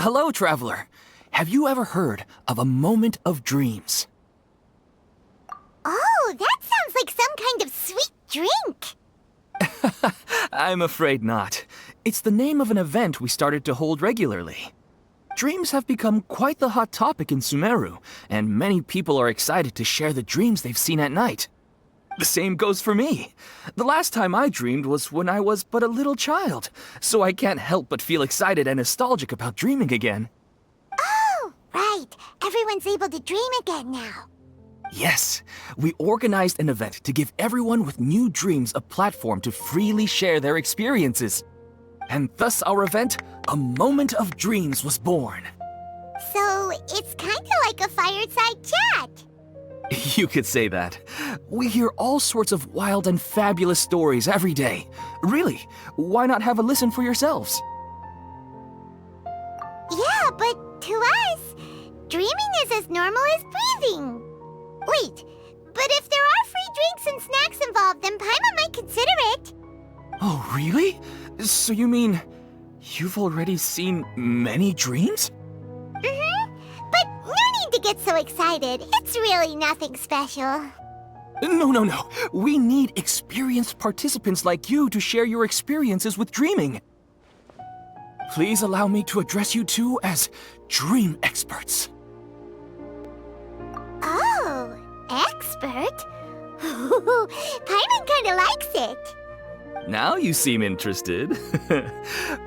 Hello, traveler. Have you ever heard of a moment of dreams? Oh, that sounds like some kind of sweet drink. I'm afraid not. It's the name of an event we started to hold regularly. Dreams have become quite the hot topic in Sumeru, and many people are excited to share the dreams they've seen at night. The same goes for me. The last time I dreamed was when I was but a little child, so I can't help but feel excited and nostalgic about dreaming again. Oh, right. Everyone's able to dream again now. Yes, we organized an event to give everyone with new dreams a platform to freely share their experiences. And thus our event, A Moment of Dreams, was born. So, it's kinda like a fireside chat. You could say that. We hear all sorts of wild and fabulous stories every day. Really, why not have a listen for yourselves? Yeah, but to us, dreaming is as normal as breathing. Wait, but if there are free drinks and snacks involved, then Paimon might consider it. Oh, really? So you mean you've already seen many dreams? But no need to get so excited. It's really nothing special. No. We need experienced participants like you to share your experiences with dreaming. Please allow me to address you two as dream experts. Oh, expert? Paimon kinda likes it. Now you seem interested.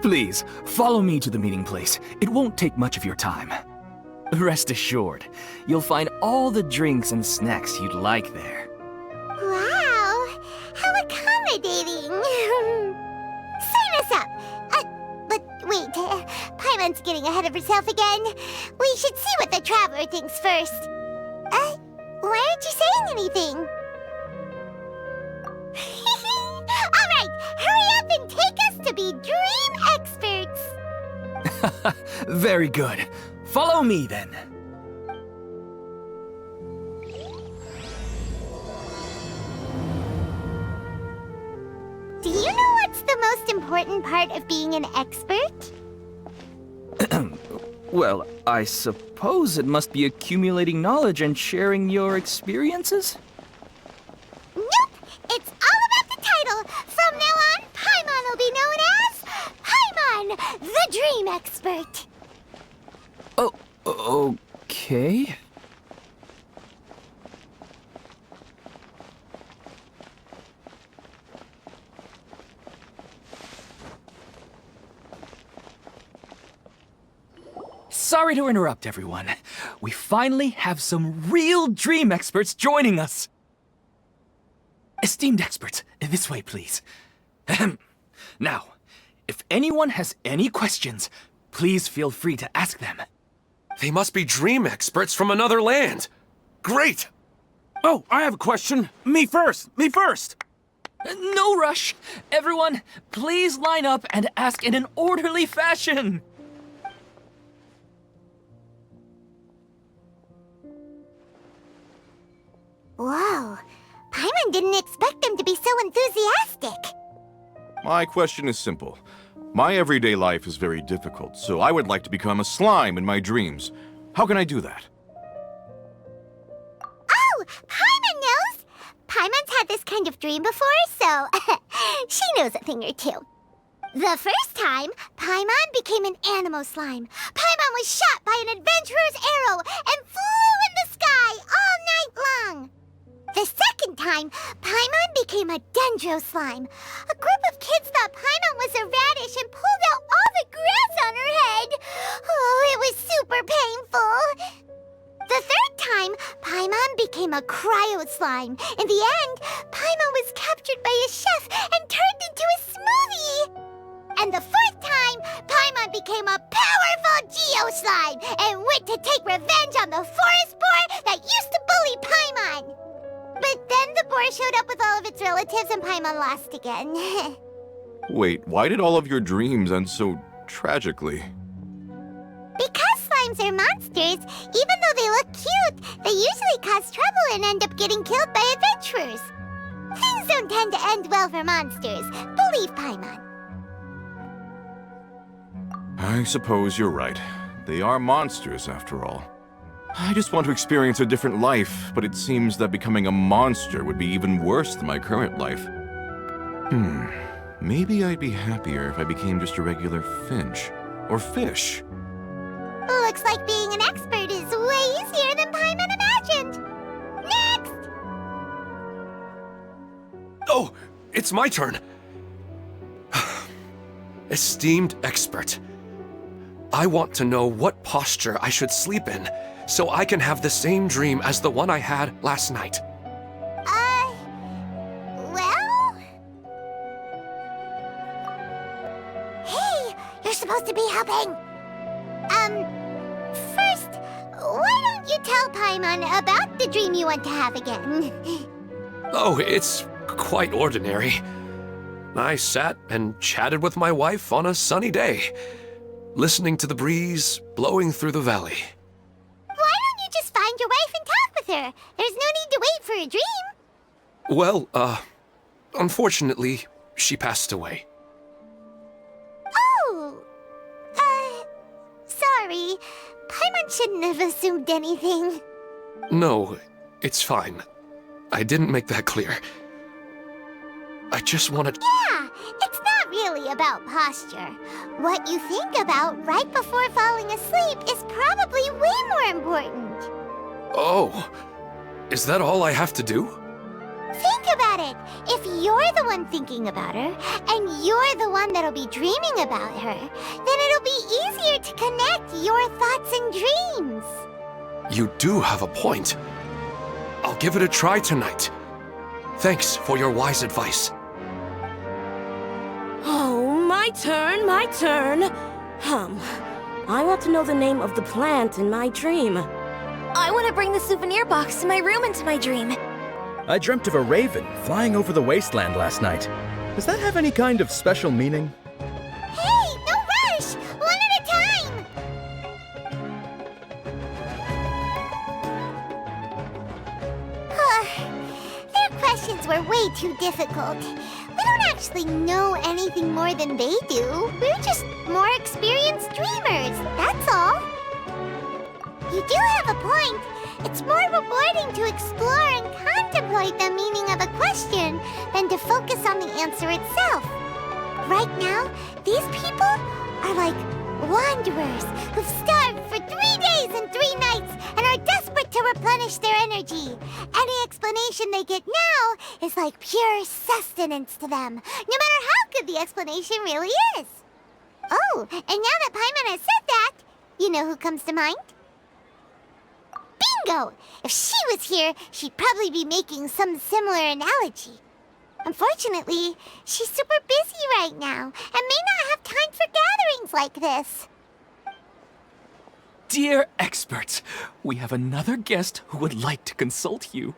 Please, follow me to the meeting place. It won't take much of your time. Rest assured, you'll find all the drinks and snacks you'd like there. Wow, how accommodating. Sign us up. But wait, Paimon's getting ahead of herself again. We should see what the traveler thinks first. Why aren't you saying anything? All right, hurry up and take us to be dream experts. Very good. Follow me then. Do you know what's the most important part of being an expert? Well, I suppose it must be accumulating knowledge and sharing your experiences? Nope, it's all about the title. From now on, Paimon will be known as Paimon, the Dream Expert. Oh, okay. Sorry to interrupt, everyone. We finally have some real dream experts joining us. Esteemed experts, this way, please. Ahem. Now, if anyone has any questions, please feel free to ask them. They must be dream experts from another land. Great! Oh, I have a question. Me first! No rush. Everyone, please line up and ask in an orderly fashion. Whoa, Paimon didn't expect them to be so enthusiastic. My question is simple. My everyday life is very difficult, so I would like to become a slime in my dreams. How can I do that? Oh, Paimon knows! Paimon's had this kind of dream before, so she knows a thing or two. The first time, Paimon became an animal slime. Paimon was shot by an adventurer's arrow and flew in the sky all night long. The second time, Paimon became a dendro slime. A group of kids thought Paimon was a radish and pulled out all the grass on her head. Oh, it was super painful. The third time, Paimon became a cryo slime. In the end, Paimon was captured by a chef and turned into a smoothie. And the fourth time, Paimon became a powerful geo slime and went to take revenge on the forest boar that used to bully Paimon. But then the boar showed up with all of its relatives and Paimon lost again. Wait, why did all of your dreams end so tragically? Because slimes are monsters, even though they look cute, they usually cause trouble and end up getting killed by adventurers. Things don't tend to end well for monsters. Believe Paimon. I suppose you're right. They are monsters, after all. I just want to experience a different life, but it seems that becoming a monster would be even worse than my current life. Maybe I'd be happier if I became just a regular finch. Or fish. Looks like being an expert is way easier than Paimon imagined. Next! Oh, it's my turn. Esteemed expert, I want to know what posture I should sleep in so I can have the same dream as the one I had last night. Well? Hey, you're supposed to be helping. First, why don't you tell Paimon about the dream you want to have again? Oh, it's quite ordinary. I sat and chatted with my wife on a sunny day, listening to the breeze blowing through the valley. Why don't you just find your wife and talk with her? There's no need to wait for a dream. Well, unfortunately, she passed away. Oh, sorry. Paimon shouldn't have assumed anything. No, it's fine. I didn't make that clear. I just wanted... Yeah, it's not really about posture. What you think about right before falling asleep is probably way more important. Oh, is that all I have to do? Think about it. If you're the one thinking about her, and you're the one that'll be dreaming about her, then it'll be easier to connect your thoughts and dreams. You do have a point. I'll give it a try tonight. Thanks for your wise advice. Oh, my turn, my turn. I want to know the name of the plant in my dream. I want to bring the souvenir box to my room into my dream. I dreamt of a raven flying over the wasteland last night. Does that have any kind of special meaning? Hey, no rush! One at a time! Their questions were way too difficult. We don't actually know anything more than they do. We're just more experienced dreamers, that's all. You do have a point. It's more rewarding to explore and contemplate the meaning of a question than to focus on the answer itself. Right now, these people are like wanderers who've starved for 3 days and 3 nights and are desperate to replenish their energy. Any explanation they get now is like pure sustenance to them, no matter how good the explanation really is. Oh, and now that Paimon has said that, you know who comes to mind? Bingo! If she was here, she'd probably be making some similar analogy. Unfortunately, she's super busy right now and may not have time for gatherings like this. Dear experts, we have another guest who would like to consult you.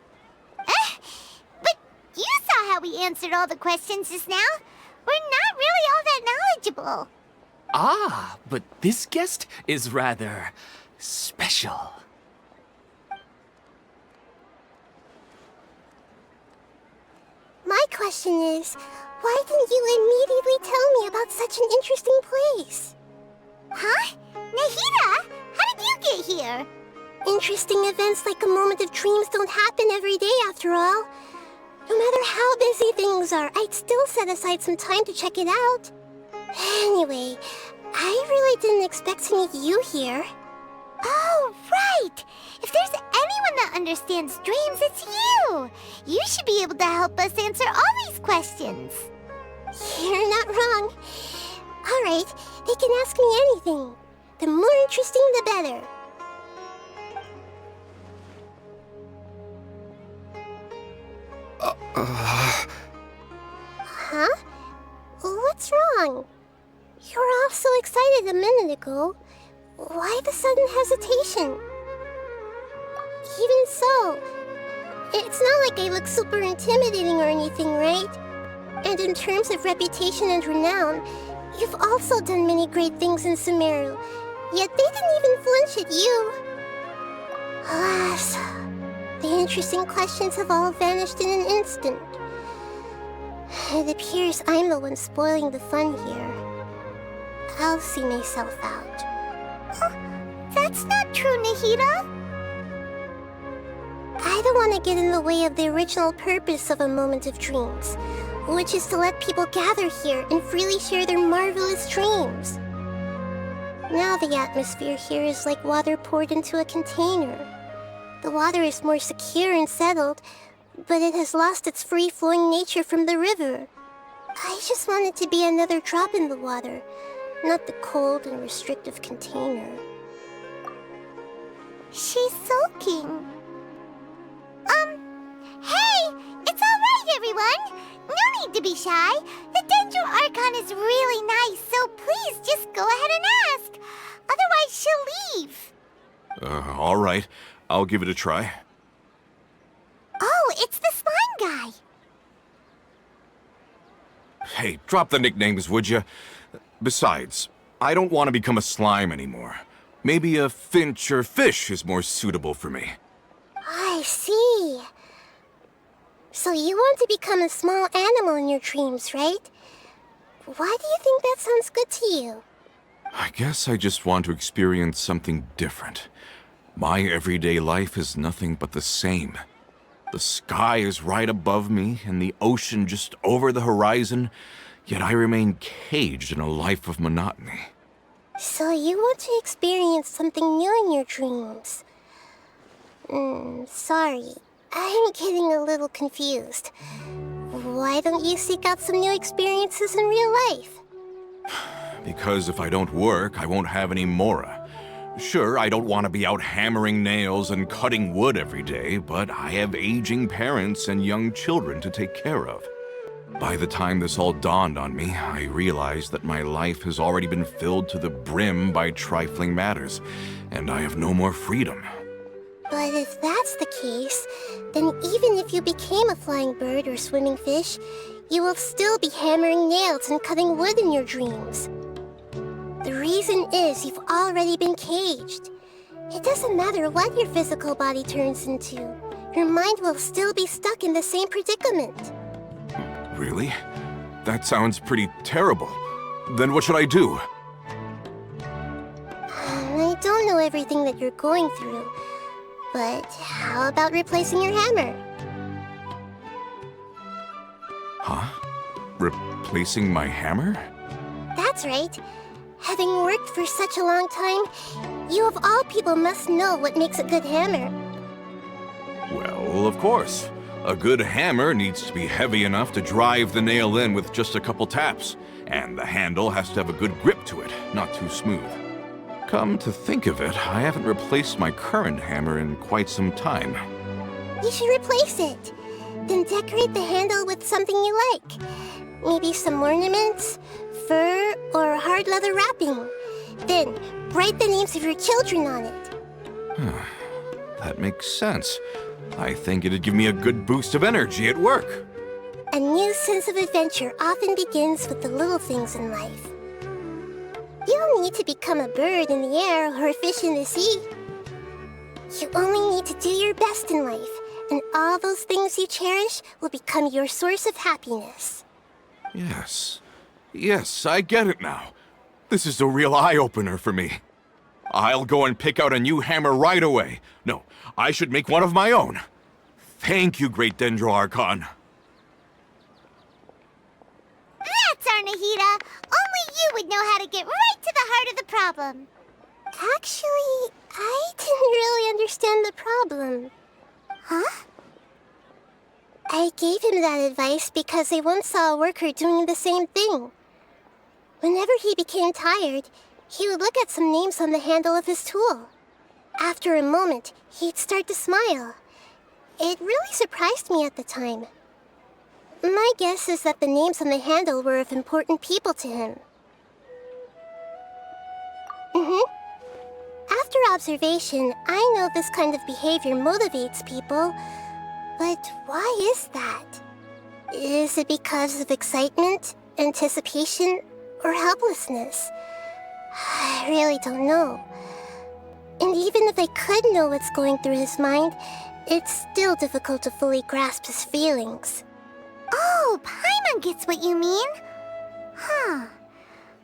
But you saw how we answered all the questions just now. We're not really all that knowledgeable. Ah, but this guest is rather special. My question is, why didn't you immediately tell me about such an interesting place? Huh? Nahida? How did you get here? Interesting events like a moment of dreams don't happen every day after all. No matter how busy things are, I'd still set aside some time to check it out. Anyway, I really didn't expect to meet you here. Oh, right! If there's anyone that understands dreams, it's you! You should be able to help us answer all these questions. You're not wrong. All right, they can ask me anything. The more interesting, the better. Huh? What's wrong? You were all so excited a minute ago. Why the sudden hesitation? Even so, it's not like I look super intimidating or anything, right? And in terms of reputation and renown, you've also done many great things in Sumeru, yet they didn't even flinch at you. Alas, the interesting questions have all vanished in an instant. It appears I'm the one spoiling the fun here. I'll see myself out. That's not true, Nahida. I don't want to get in the way of the original purpose of a moment of dreams, which is to let people gather here and freely share their marvelous dreams. Now the atmosphere here is like water poured into a container. The water is more secure and settled, but it has lost its free-flowing nature from the river. I just want it to be another drop in the water, not the cold and restrictive container. She's sulking. Hey! It's alright, everyone! No need to be shy. The Dendro Archon is really nice, so please just go ahead and ask. Otherwise, she'll leave. All right. I'll give it a try. Oh, it's the slime guy. Hey, drop the nicknames, would you? Besides, I don't want to become a slime anymore. Maybe a finch or fish is more suitable for me. I see. So you want to become a small animal in your dreams, right? Why do you think that sounds good to you? I guess I just want to experience something different. My everyday life is nothing but the same. The sky is right above me, and the ocean just over the horizon, yet I remain caged in a life of monotony. So you want to experience something new in your dreams? Sorry. I'm getting a little confused. Why don't you seek out some new experiences in real life? Because if I don't work, I won't have any mora. Sure, I don't want to be out hammering nails and cutting wood every day, but I have aging parents and young children to take care of. By the time this all dawned on me, I realized that my life has already been filled to the brim by trifling matters, and I have no more freedom. But if that's the case, then even if you became a flying bird or swimming fish, you will still be hammering nails and cutting wood in your dreams. The reason is you've already been caged. It doesn't matter what your physical body turns into. Your mind will still be stuck in the same predicament. Really? That sounds pretty terrible. Then what should I do? I don't know everything that you're going through, but how about replacing your hammer? Huh? Replacing my hammer? That's right. Having worked for such a long time, you of all people must know what makes a good hammer. Well, of course. A good hammer needs to be heavy enough to drive the nail in with just a couple taps, and the handle has to have a good grip to it, not too smooth. Come to think of it, I haven't replaced my current hammer in quite some time. You should replace it. Then decorate the handle with something you like. Maybe some ornaments, fur, or hard leather wrapping. Then write the names of your children on it. That makes sense. I think it'd give me a good boost of energy at work. A new sense of adventure often begins with the little things in life. You don't need to become a bird in the air or a fish in the sea. You only need to do your best in life, and all those things you cherish will become your source of happiness. Yes. Yes, I get it now. This is a real eye-opener for me. I'll go and pick out a new hammer right away. No, I should make one of my own. Thank you, Great Dendro Archon. That's our Nahida. Only you would know how to get right to the heart of the problem. Actually, I didn't really understand the problem. Huh? I gave him that advice because I once saw a worker doing the same thing. Whenever he became tired, he would look at some names on the handle of his tool. After a moment, he'd start to smile. It really surprised me at the time. My guess is that the names on the handle were of important people to him. After observation, I know this kind of behavior motivates people. But why is that? Is it because of excitement, anticipation, or helplessness? I really don't know. And even if I could know what's going through his mind, it's still difficult to fully grasp his feelings. Oh, Paimon gets what you mean. Huh.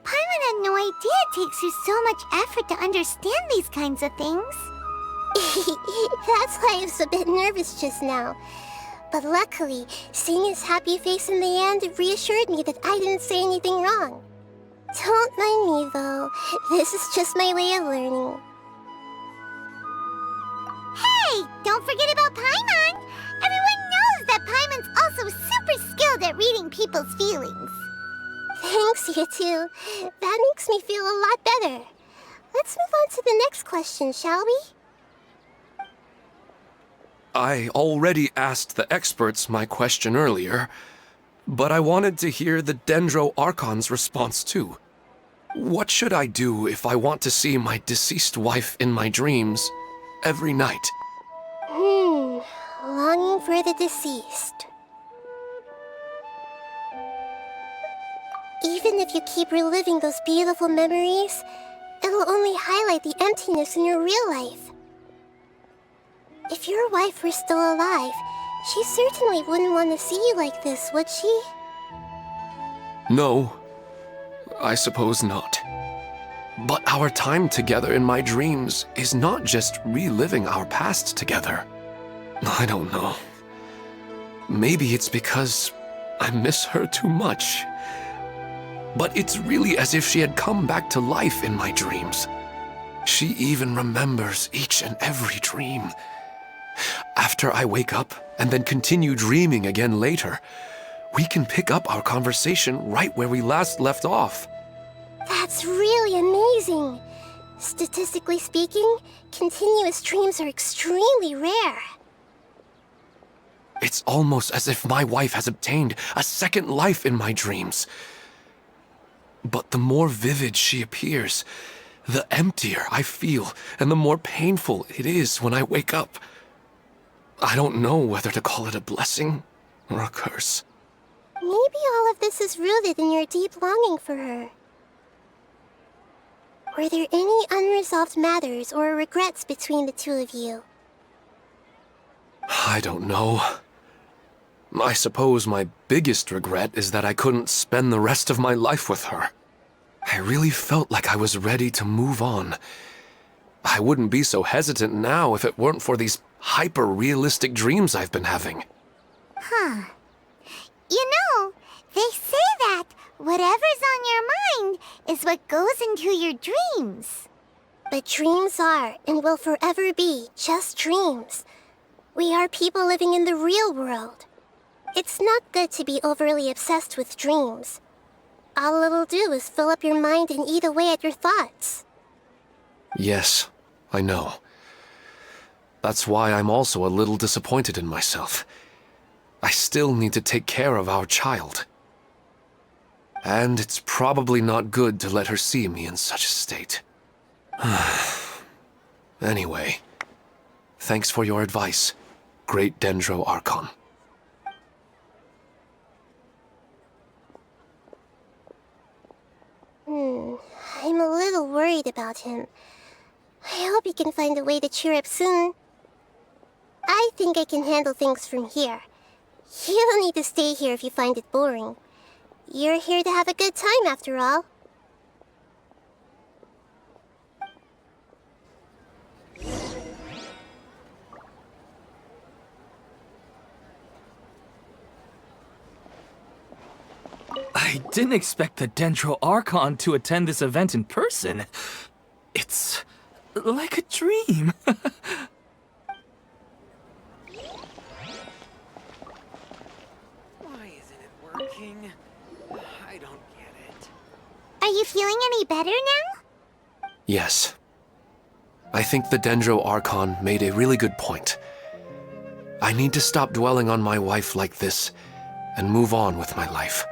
Paimon had no idea it takes you so much effort to understand these kinds of things. That's why I was a bit nervous just now. But luckily, seeing his happy face in the end reassured me that I didn't say anything wrong. Don't mind me, though. This is just my way of learning. Hey, don't forget about Paimon! Everyone knows that Paimon's also super skilled at reading people's feelings. Thanks, you two. That makes me feel a lot better. Let's move on to the next question, shall we? I already asked the experts my question earlier, but I wanted to hear the Dendro Archon's response too. What should I do if I want to see my deceased wife in my dreams every night? Longing for the deceased. Even if you keep reliving those beautiful memories, it'll only highlight the emptiness in your real life. If your wife were still alive, she certainly wouldn't want to see you like this, would she? No, I suppose not. But our time together in my dreams is not just reliving our past together. I don't know. Maybe it's because I miss her too much. But it's really as if she had come back to life in my dreams. She even remembers each and every dream. After I wake up and then continue dreaming again later, we can pick up our conversation right where we last left off. That's really amazing. Statistically speaking, continuous dreams are extremely rare. It's almost as if my wife has obtained a second life in my dreams. But the more vivid she appears, the emptier I feel and the more painful it is when I wake up. I don't know whether to call it a blessing or a curse. Maybe all of this is rooted in your deep longing for her. Were there any unresolved matters or regrets between the two of you? I don't know. I suppose my biggest regret is that I couldn't spend the rest of my life with her. I really felt like I was ready to move on. I wouldn't be so hesitant now if it weren't for these hyper-realistic dreams I've been having. Huh. You know, they say that whatever's on your mind is what goes into your dreams. But dreams are, and will forever be, just dreams. We are people living in the real world. It's not good to be overly obsessed with dreams. All it'll do is fill up your mind and eat away at your thoughts. Yes, I know. That's why I'm also a little disappointed in myself. I still need to take care of our child. And it's probably not good to let her see me in such a state. Anyway, thanks for your advice, Great Dendro Archon. I'm a little worried about him. I hope he can find a way to cheer up soon. I think I can handle things from here. You don't need to stay here if you find it boring. You're here to have a good time, after all. I didn't expect the Dendro Archon to attend this event in person. It's like a dream. Why isn't it working? I don't get it. Are you feeling any better now? Yes. I think the Dendro Archon made a really good point. I need to stop dwelling on my wife like this and move on with my life.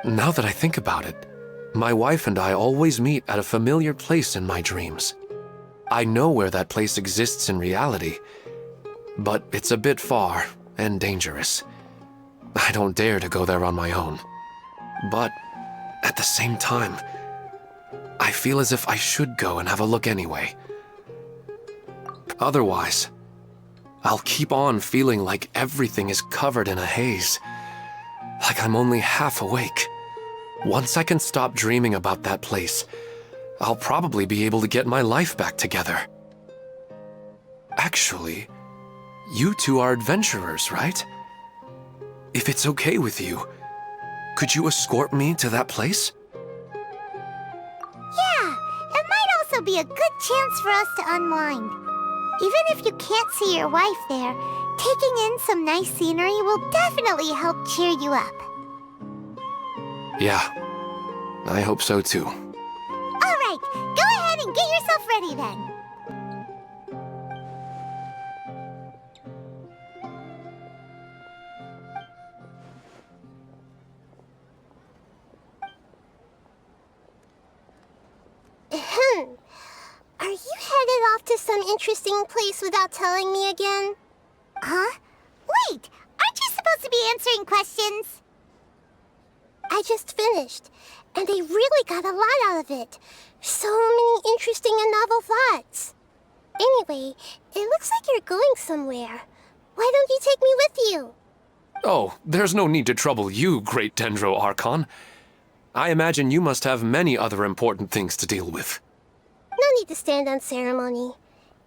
Now that I think about it, my wife and I always meet at a familiar place in my dreams. I know where that place exists in reality, but it's a bit far and dangerous. I don't dare to go there on my own. But at the same time, I feel as if I should go and have a look anyway. Otherwise, I'll keep on feeling like everything is covered in a haze, like I'm only half awake. Once I can stop dreaming about that place, I'll probably be able to get my life back together. Actually, you two are adventurers, right? If it's okay with you, could you escort me to that place? Yeah, it might also be a good chance for us to unwind. Even if you can't see your wife there, taking in some nice scenery will definitely help cheer you up. Yeah, I hope so too. All right, go ahead and get yourself ready then. Are you headed off to some interesting place without telling me again? Huh? Wait, aren't you supposed to be answering questions? I just finished, and they really got a lot out of it. So many interesting and novel thoughts. Anyway, it looks like you're going somewhere. Why don't you take me with you? Oh, there's no need to trouble you, Great Dendro Archon. I imagine you must have many other important things to deal with. No need to stand on ceremony.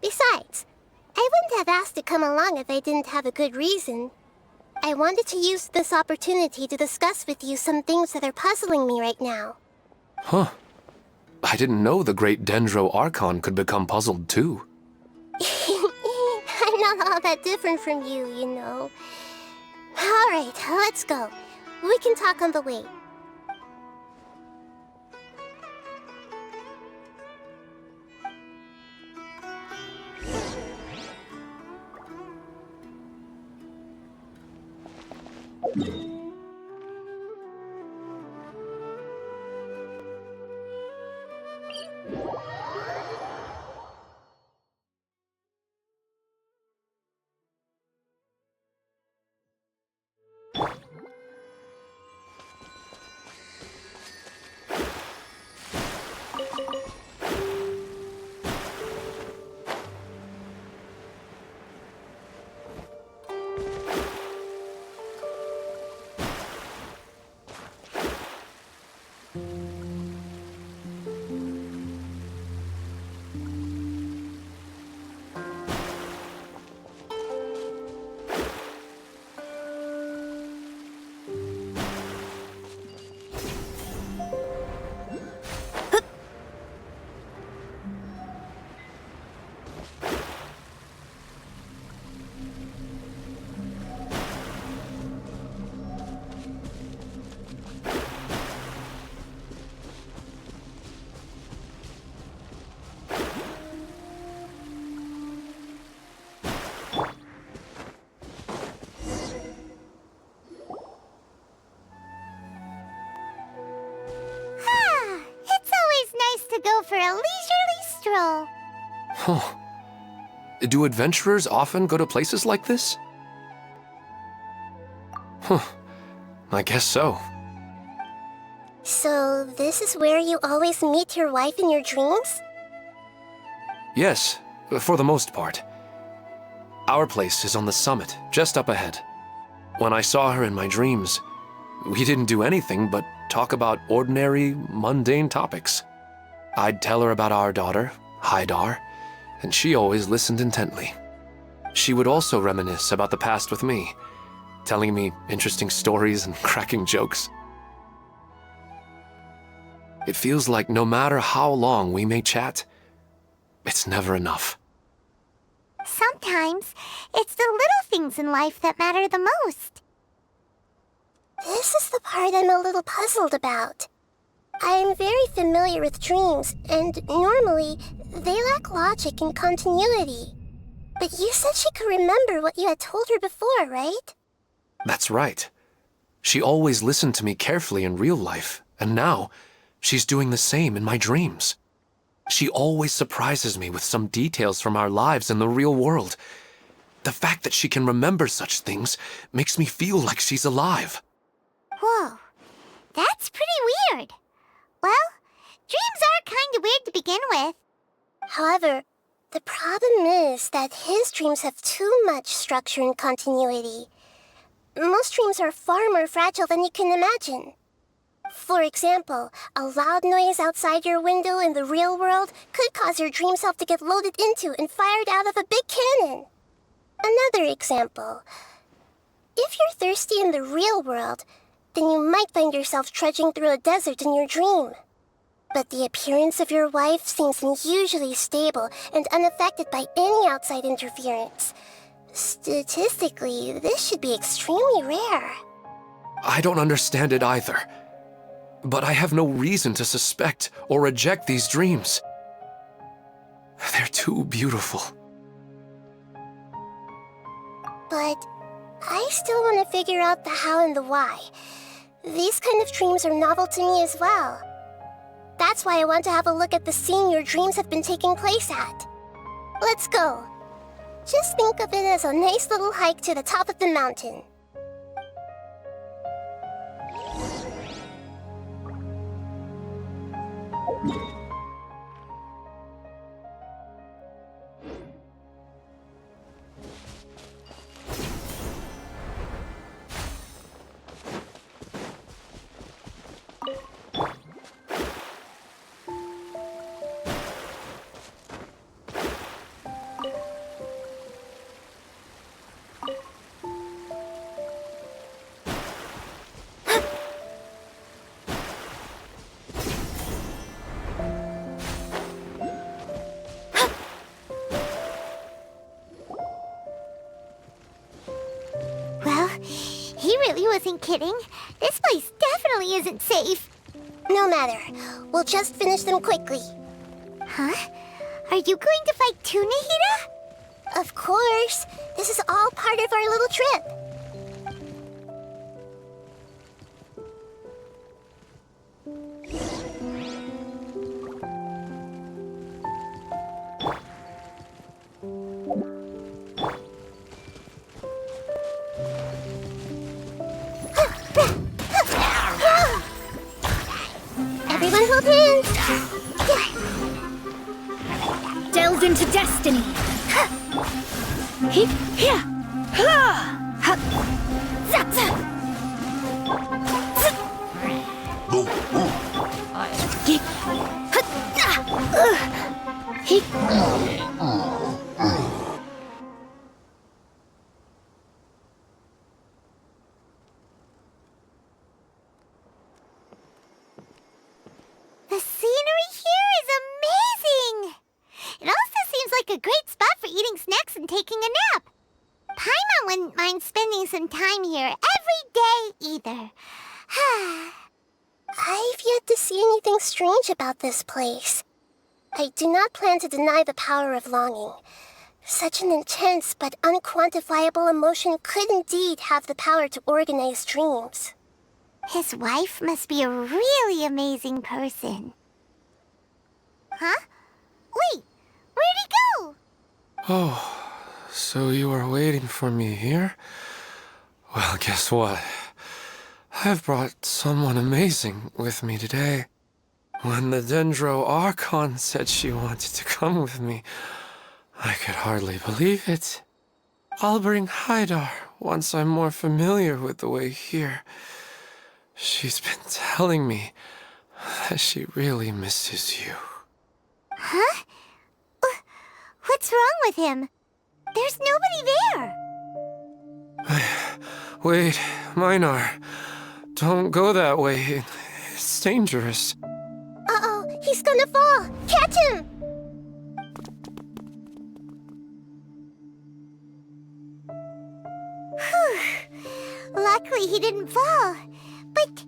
Besides, I wouldn't have asked to come along if I didn't have a good reason. I wanted to use this opportunity to discuss with you some things that are puzzling me right now. Huh. I didn't know the Great Dendro Archon could become puzzled too. I'm not all that different from you, you know. Alright, let's go. We can talk on the way. Go for a leisurely stroll. Huh. Do adventurers often go to places like this? Huh. I guess so. So, this is where you always meet your wife in your dreams? Yes, for the most part. Our place is on the summit, just up ahead. When I saw her in my dreams, we didn't do anything but talk about ordinary, mundane topics. I'd tell her about our daughter, Haidar, and she always listened intently. She would also reminisce about the past with me, telling me interesting stories and cracking jokes. It feels like no matter how long we may chat, it's never enough. Sometimes, it's the little things in life that matter the most. This is the part I'm a little puzzled about. I am very familiar with dreams, and normally, they lack logic and continuity. But you said she could remember what you had told her before, right? That's right. She always listened to me carefully in real life, and now, she's doing the same in my dreams. She always surprises me with some details from our lives in the real world. The fact that she can remember such things makes me feel like she's alive. Whoa, that's pretty weird. Well, dreams are kind of weird to begin with. However, the problem is that his dreams have too much structure and continuity. Most dreams are far more fragile than you can imagine. For example, a loud noise outside your window in the real world could cause your dream self to get loaded into and fired out of a big cannon. Another example. If you're thirsty in the real world, then you might find yourself trudging through a desert in your dream. But the appearance of your wife seems unusually stable and unaffected by any outside interference. Statistically, this should be extremely rare. I don't understand it either. But I have no reason to suspect or reject these dreams. They're too beautiful. But I still want to figure out the how and the why. These kind of dreams are novel to me as well. That's why I want to have a look at the scene your dreams have been taking place at. Let's go. Just think of it as a nice little hike to the top of the mountain. He really wasn't kidding. This place definitely isn't safe. No matter. We'll just finish them quickly. Huh? Are you going to fight too, Nahida? Of course. This is all part of our little trip. Everyone hold hands! Delve into destiny! Here! The scenery here is amazing! It also seems like a great spot for eating snacks and taking a nap. Paimon wouldn't mind spending some time here every day either. I've yet to see anything strange about this place. I do not plan to deny the power of longing. Such an intense but unquantifiable emotion could indeed have the power to organize dreams. His wife must be a really amazing person. Huh? Wait, where'd he go? Oh, so you are waiting for me here? Well, guess what? I've brought someone amazing with me today. When the Dendro Archon said she wanted to come with me, I could hardly believe it. I'll bring Haidar once I'm more familiar with the way here. She's been telling me that she really misses you. Huh? What's wrong with him? There's nobody there. Wait, Minar. Don't go that way. It's dangerous. Uh-oh, he's gonna fall! Catch him! Luckily he didn't fall. But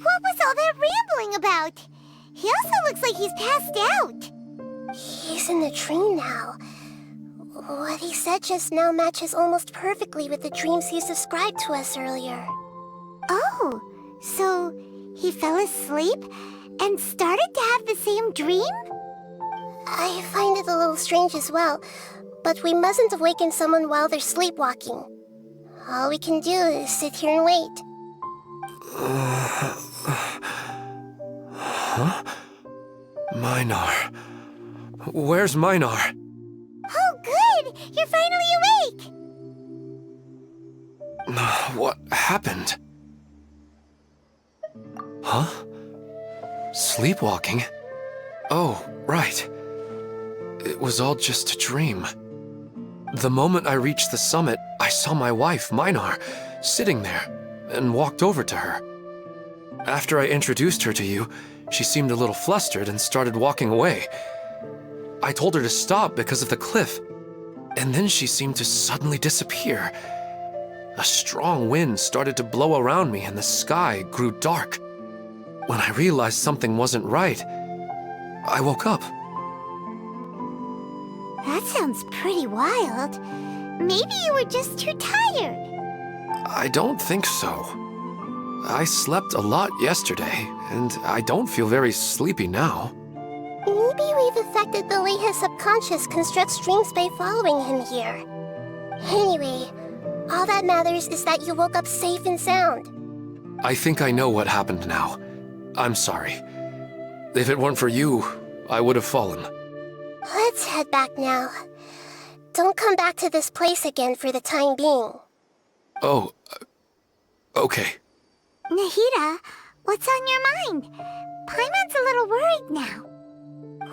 what was all that rambling about? He also looks like he's passed out. He's in the dream now. What he said just now matches almost perfectly with the dreams he's described to us earlier. Oh, so he fell asleep and started to have the same dream? I find it a little strange as well, but we mustn't awaken someone while they're sleepwalking. All we can do is sit here and wait. Huh? Minar. Where's Minar? Oh, good! You're finally awake! What happened? Huh? Sleepwalking? Oh, right. It was all just a dream. The moment I reached the summit, I saw my wife, Minar, sitting there, and walked over to her. After I introduced her to you, she seemed a little flustered and started walking away. I told her to stop because of the cliff, and then she seemed to suddenly disappear. A strong wind started to blow around me and the sky grew dark. When I realized something wasn't right, I woke up. That sounds pretty wild. Maybe you were just too tired. I don't think so. I slept a lot yesterday, and I don't feel very sleepy now. Maybe we've affected the way his subconscious constructs dreams by following him here. Anyway, all that matters is that you woke up safe and sound. I think I know what happened now. I'm sorry. If it weren't for you, I would have fallen. Let's head back now. Don't come back to this place again for the time being. Oh, okay. Nahida, what's on your mind? Paimon's a little worried now.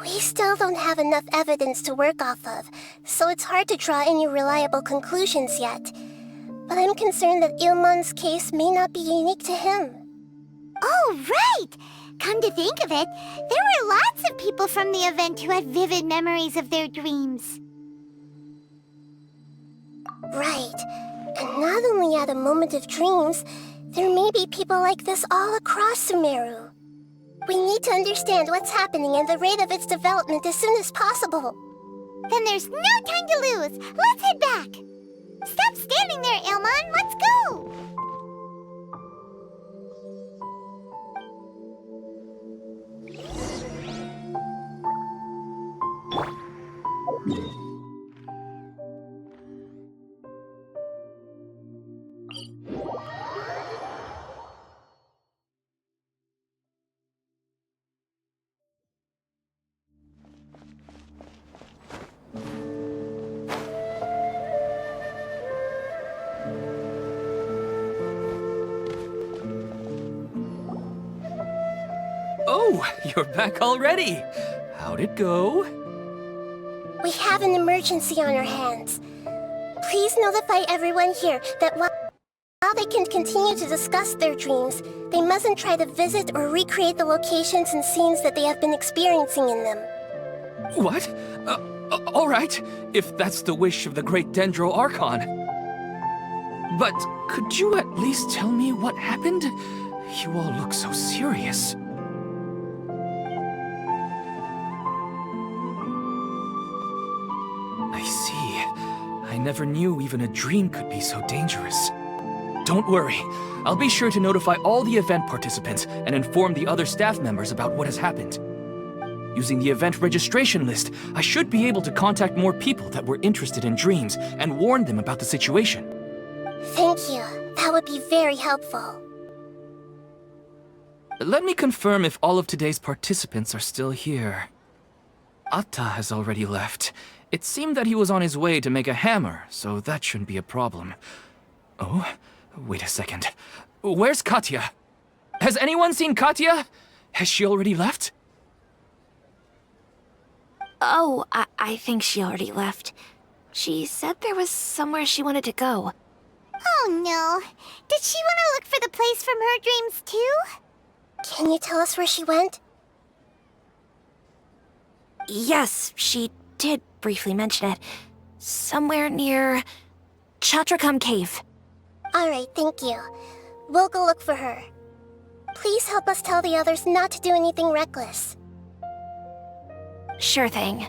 We still don't have enough evidence to work off of, so it's hard to draw any reliable conclusions yet. But I'm concerned that Ilmon's case may not be unique to him. Oh, right! Come to think of it, there were lots of people from the event who had vivid memories of their dreams. Right. And not only at a moment of dreams, there may be people like this all across Sumeru. We need to understand what's happening and the rate of its development as soon as possible. Then there's no time to lose. Let's head back. Stop standing there, Ilmon. Let's go. Oh, you're back already. How'd it go? We have an emergency on our hands. Please notify everyone here that while they can continue to discuss their dreams, they mustn't try to visit or recreate the locations and scenes that they have been experiencing in them. What? All right, if that's the wish of the great Dendro Archon. But could you at least tell me what happened? You all look so serious. I see. I never knew even a dream could be so dangerous. Don't worry. I'll be sure to notify all the event participants and inform the other staff members about what has happened. Using the event registration list, I should be able to contact more people that were interested in dreams and warn them about the situation. Thank you. That would be very helpful. Let me confirm if all of today's participants are still here. Atta has already left. It seemed that he was on his way to make a hammer, so that shouldn't be a problem. Oh, wait a second. Where's Katya? Has anyone seen Katya? Has she already left? Oh, I think she already left. She said there was somewhere she wanted to go. Oh no. Did she want to look for the place from her dreams too? Can you tell us where she went? Yes, she did briefly mention it. Somewhere near Chatrakam Cave. Alright, thank you. We'll go look for her. Please help us tell the others not to do anything reckless. Sure thing.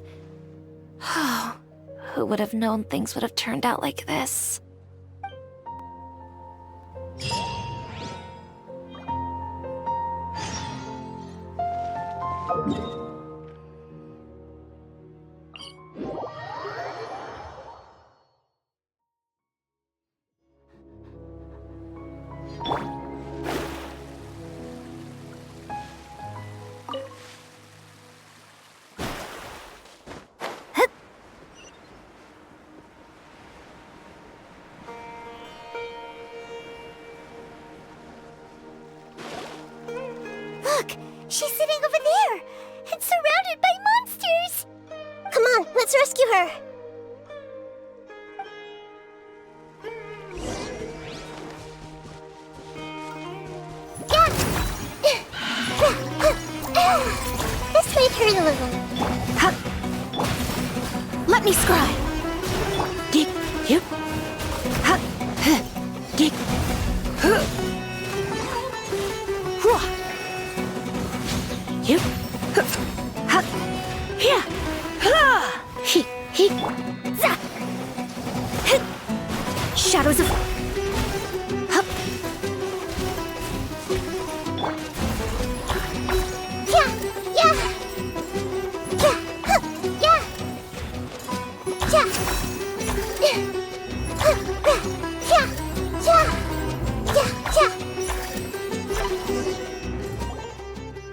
Who would have known things would have turned out like this? She's sitting over there, and surrounded by monsters! Come on, let's rescue her! This might hurt a little. Let me scry. Geek, yep. Geek. Yep. Here. He. Za. Shadows of. Hup.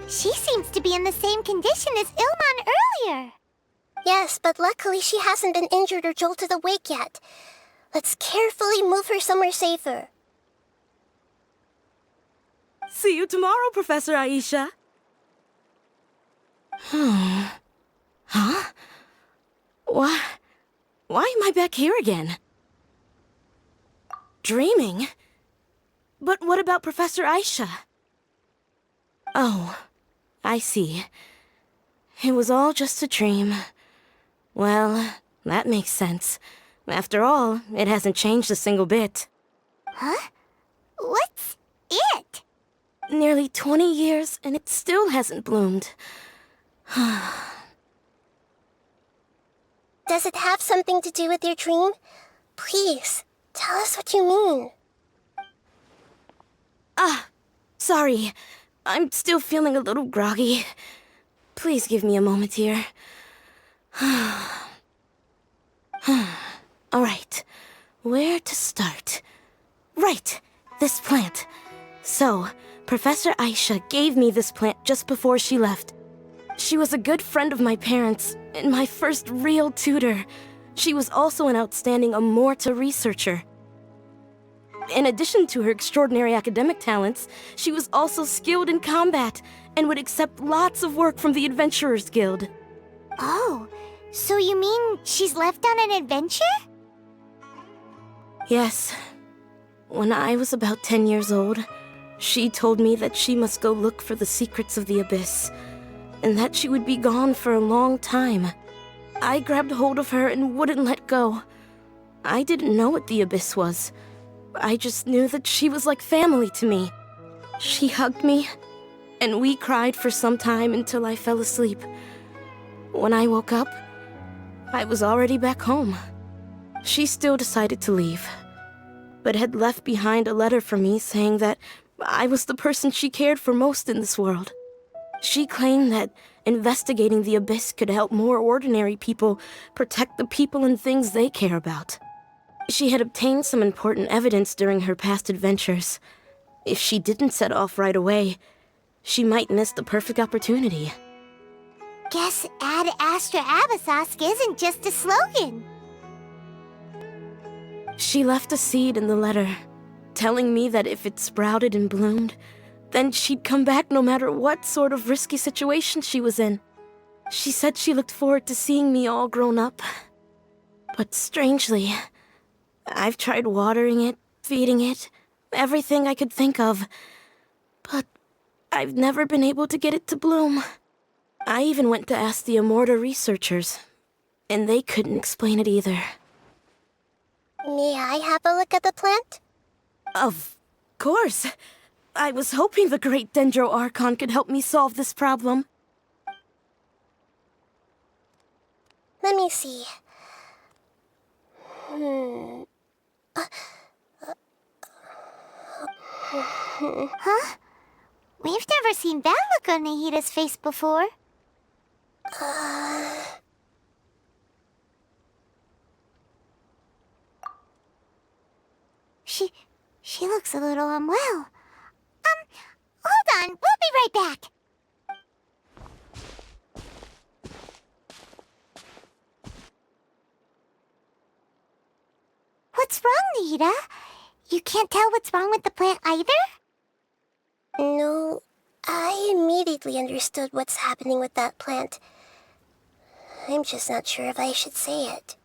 She seems to be in the same condition as Ilman earlier. Yes, but luckily she hasn't been injured or jolted awake yet. Let's carefully move her somewhere safer. See you tomorrow, Professor Aisha. Huh? Why am I back here again? Dreaming? But what about Professor Aisha? Oh, I see. It was all just a dream. Well, that makes sense. After all, it hasn't changed a single bit. Huh? What's it? Nearly 20 years, and it still hasn't bloomed. Does it have something to do with your dream? Please, tell us what you mean. Sorry. I'm still feeling a little groggy. Please give me a moment here. Alright, where to start? Right, this plant. So, Professor Aisha gave me this plant just before she left. She was a good friend of my parents, and my first real tutor. She was also an outstanding Amorta researcher. In addition to her extraordinary academic talents, she was also skilled in combat, and would accept lots of work from the Adventurers Guild. Oh, so you mean she's left on an adventure? Yes. When I was about 10 years old, she told me that she must go look for the secrets of the Abyss, and that she would be gone for a long time. I grabbed hold of her and wouldn't let go. I didn't know what the Abyss was. I just knew that she was like family to me. She hugged me, and we cried for some time until I fell asleep. When I woke up, I was already back home. She still decided to leave, but had left behind a letter for me saying that I was the person she cared for most in this world. She claimed that investigating the Abyss could help more ordinary people protect the people and things they care about. She had obtained some important evidence during her past adventures. If she didn't set off right away, she might miss the perfect opportunity. Guess Ad Astra Abyssosque isn't just a slogan. She left a seed in the letter, telling me that if it sprouted and bloomed, then she'd come back no matter what sort of risky situation she was in. She said she looked forward to seeing me all grown up. But strangely, I've tried watering it, feeding it, everything I could think of. But I've never been able to get it to bloom. I even went to ask the Amorta researchers, and they couldn't explain it either. May I have a look at the plant? Of course. I was hoping the great Dendro Archon could help me solve this problem. Let me see. Huh? We've never seen that look on Nahida's face before. She looks a little unwell. Hold on, we'll be right back. What's wrong, Nahida? You can't tell what's wrong with the plant either? No, I immediately understood what's happening with that plant. I'm just not sure if I should say it.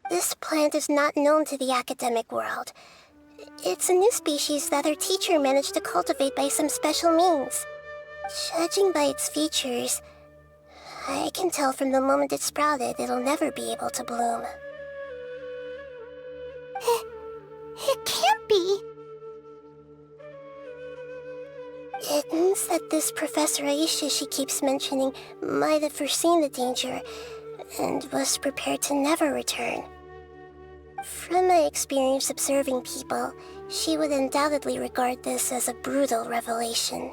This plant is not known to the academic world. It's a new species that our teacher managed to cultivate by some special means. Judging by its features, I can tell from the moment it sprouted it'll never be able to bloom. It can't be. It means that this Professor Aisha she keeps mentioning might have foreseen the danger and was prepared to never return. From my experience observing people, she would undoubtedly regard this as a brutal revelation.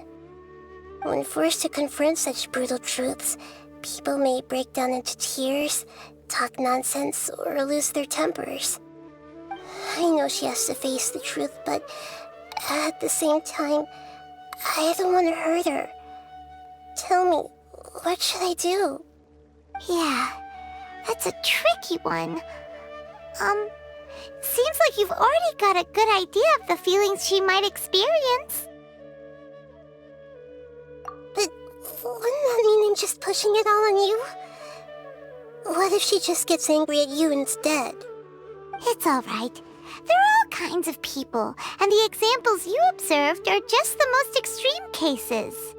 When forced to confront such brutal truths, people may break down into tears, talk nonsense, or lose their tempers. I know she has to face the truth, but at the same time, I don't want to hurt her. Tell me, what should I do? Yeah, that's a tricky one. Seems like you've already got a good idea of the feelings she might experience. But wouldn't that mean I'm just pushing it all on you? What if she just gets angry at you instead? It's all right. There are all kinds of people, and the examples you observed are just the most extreme cases.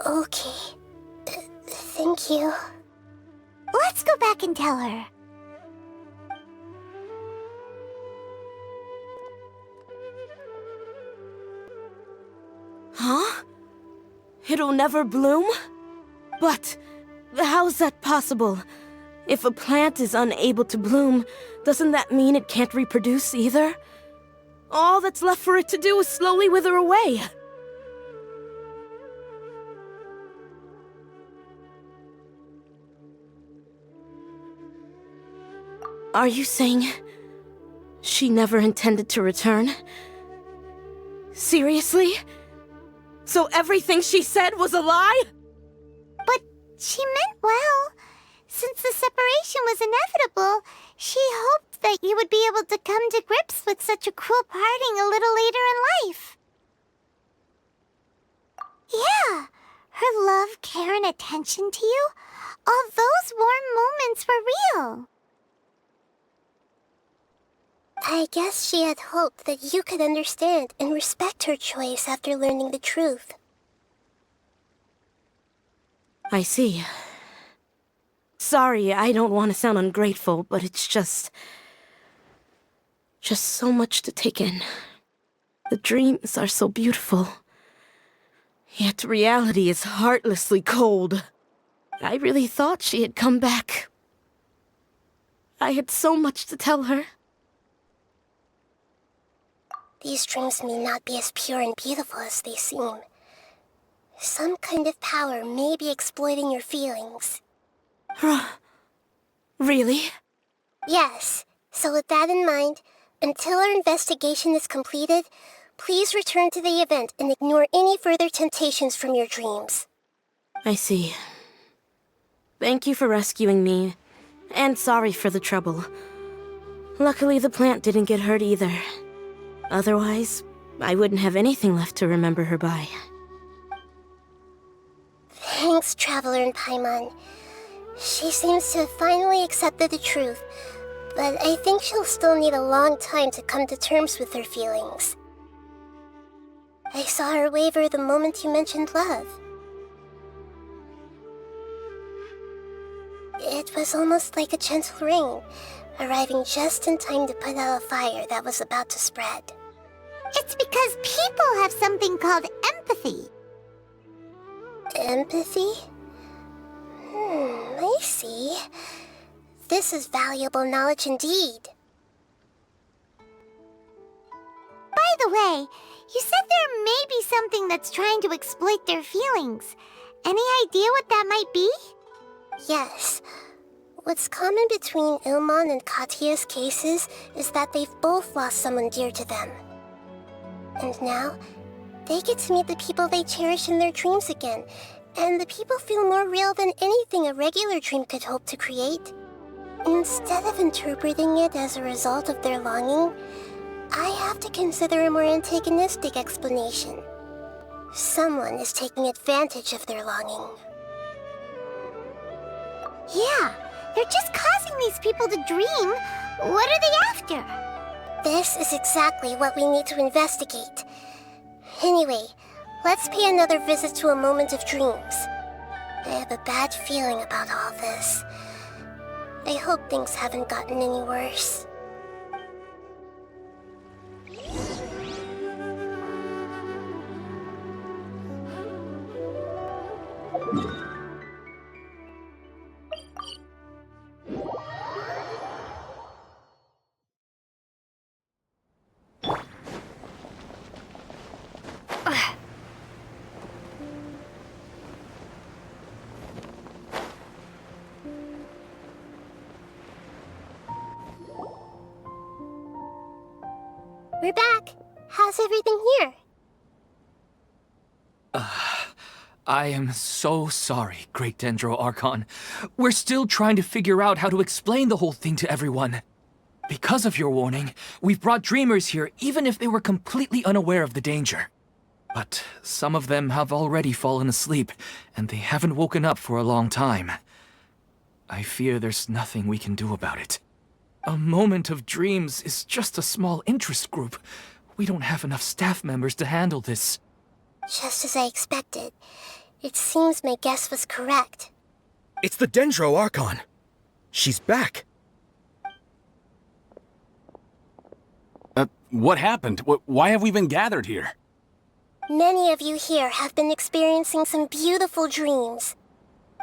Okay. Thank you. Let's go back and tell her. Huh? It'll never bloom? But how's that possible? If a plant is unable to bloom, doesn't that mean it can't reproduce either? All that's left for it to do is slowly wither away. Are you saying she never intended to return? Seriously? So everything she said was a lie? But she meant well. Since the separation was inevitable, she hoped that you would be able to come to grips with such a cruel parting a little later in life. Yeah, her love, care, and attention to you, all those warm moments were real. I guess she had hoped that you could understand and respect her choice after learning the truth. I see. Sorry, I don't want to sound ungrateful, but it's just so much to take in. The dreams are so beautiful. Yet reality is heartlessly cold. I really thought she had come back. I had so much to tell her. These dreams may not be as pure and beautiful as they seem. Some kind of power may be exploiting your feelings. Really? Yes. So with that in mind, until our investigation is completed, please return to the event and ignore any further temptations from your dreams. I see. Thank you for rescuing me, and sorry for the trouble. Luckily, the plant didn't get hurt either. Otherwise, I wouldn't have anything left to remember her by. Thanks, Traveler and Paimon. She seems to have finally accepted the truth, but I think she'll still need a long time to come to terms with her feelings. I saw her waver the moment you mentioned love. It was almost like a gentle rain, arriving just in time to put out a fire that was about to spread. It's because people have something called empathy. Empathy? I see. This is valuable knowledge indeed. By the way, you said there may be something that's trying to exploit their feelings. Any idea what that might be? Yes. What's common between Ilmon and Katya's cases is that they've both lost someone dear to them. And now, they get to meet the people they cherish in their dreams again, and the people feel more real than anything a regular dream could hope to create. Instead of interpreting it as a result of their longing, I have to consider a more antagonistic explanation. Someone is taking advantage of their longing. Yeah, they're just causing these people to dream. What are they after? This is exactly what we need to investigate. Anyway, let's pay another visit to a moment of dreams. I have a bad feeling about all this. I hope things haven't gotten any worse. We're back. How's everything here? I am so sorry, Great Dendro Archon. We're still trying to figure out how to explain the whole thing to everyone. Because of your warning, we've brought dreamers here even if they were completely unaware of the danger. But some of them have already fallen asleep, and they haven't woken up for a long time. I fear there's nothing we can do about it. A moment of dreams is just a small interest group. We don't have enough staff members to handle this. Just as I expected. It seems my guess was correct. It's the Dendro Archon. She's back. What happened? Why have we been gathered here? Many of you here have been experiencing some beautiful dreams.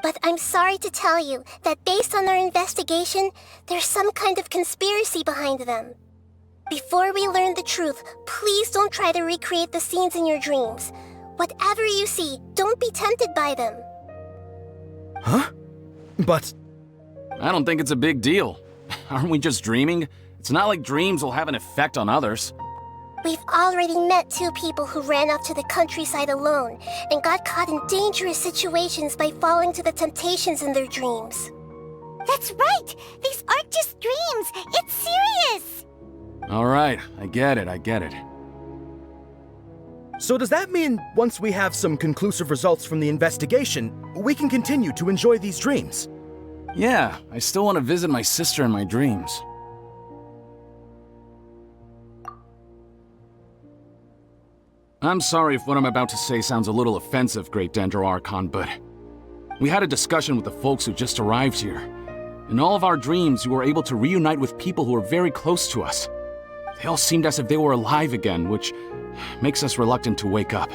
But I'm sorry to tell you that based on our investigation, there's some kind of conspiracy behind them. Before we learn the truth, please don't try to recreate the scenes in your dreams. Whatever you see, don't be tempted by them. Huh? But... I don't think it's a big deal. Aren't we just dreaming? It's not like dreams will have an effect on others. We've already met 2 people who ran off to the countryside alone and got caught in dangerous situations by falling to the temptations in their dreams. That's right! These aren't just dreams! It's serious! Alright, I get it. So does that mean once we have some conclusive results from the investigation, we can continue to enjoy these dreams? Yeah, I still want to visit my sister in my dreams. I'm sorry if what I'm about to say sounds a little offensive, Great Dendro Archon, but we had a discussion with the folks who just arrived here. In all of our dreams, we were able to reunite with people who were very close to us. They all seemed as if they were alive again, which makes us reluctant to wake up.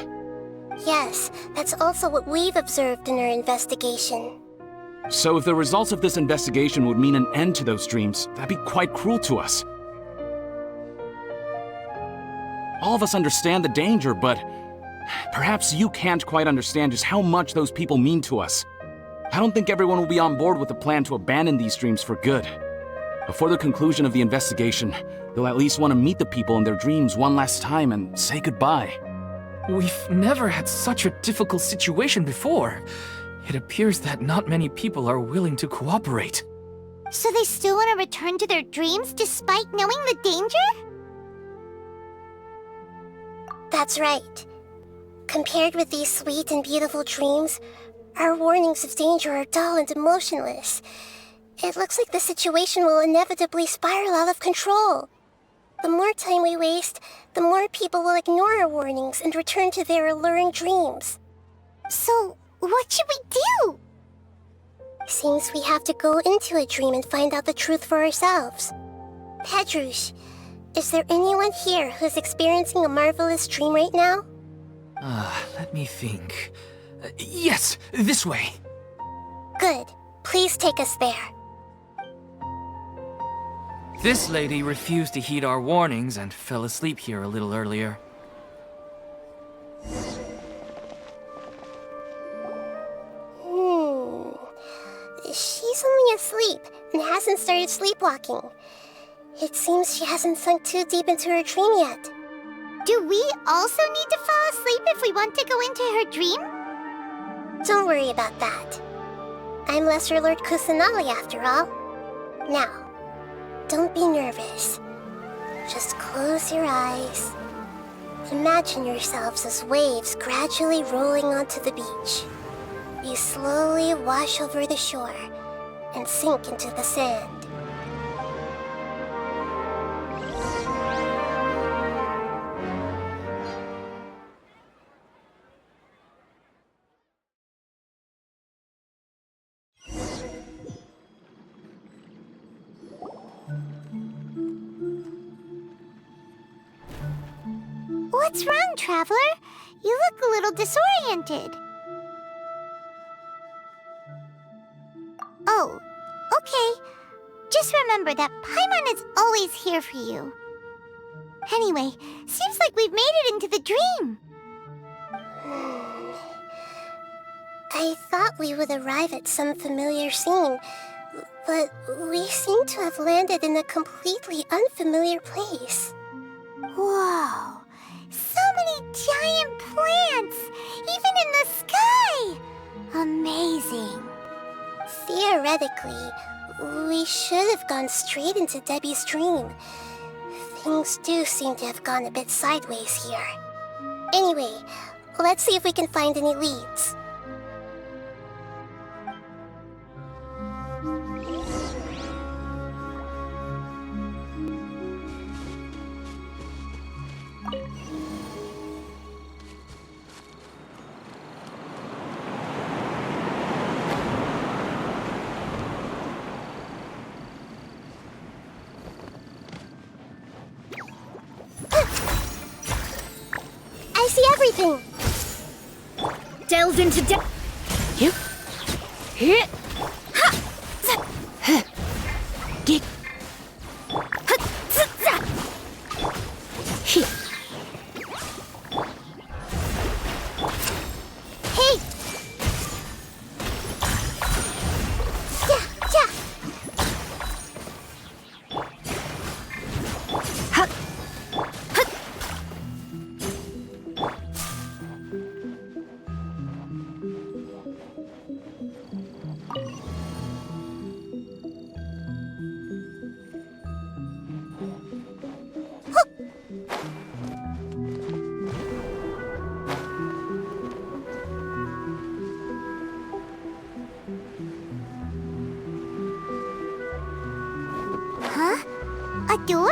Yes, that's also what we've observed in our investigation. So if the results of this investigation would mean an end to those dreams, that'd be quite cruel to us. All of us understand the danger, but perhaps you can't quite understand just how much those people mean to us. I don't think everyone will be on board with the plan to abandon these dreams for good. Before the conclusion of the investigation, they'll at least want to meet the people in their dreams one last time and say goodbye. We've never had such a difficult situation before. It appears that not many people are willing to cooperate. So they still want to return to their dreams despite knowing the danger? That's right. Compared with these sweet and beautiful dreams, our warnings of danger are dull and emotionless. It looks like the situation will inevitably spiral out of control. The more time we waste, the more people will ignore our warnings and return to their alluring dreams. So, what should we do? Seems we have to go into a dream and find out the truth for ourselves. Pedrush, is there anyone here who's experiencing a marvelous dream right now? Let me think. Yes, this way. Good. Please take us there. This lady refused to heed our warnings and fell asleep here a little earlier. She's only asleep and hasn't started sleepwalking. It seems she hasn't sunk too deep into her dream yet. Do we also need to fall asleep if we want to go into her dream? Don't worry about that. I'm Lesser Lord Kusanali after all. Now, don't be nervous. Just close your eyes Imagine yourselves as waves gradually rolling onto the beach. You slowly wash over the shore and sink into the sand. What's wrong, Traveler? You look a little disoriented. Oh, okay. Just remember that Paimon is always here for you. Anyway, seems like we've made it into the dream. I thought we would arrive at some familiar scene, but we seem to have landed in a completely unfamiliar place. Whoa! So many giant plants! Even in the sky! Amazing. Theoretically, we should have gone straight into Debbie's dream. Things do seem to have gone a bit sideways here. Anyway, let's see if we can find any leads. I see everything! Delve into You? Hit! Get! Hey! Yeah, yeah! Huh? A door?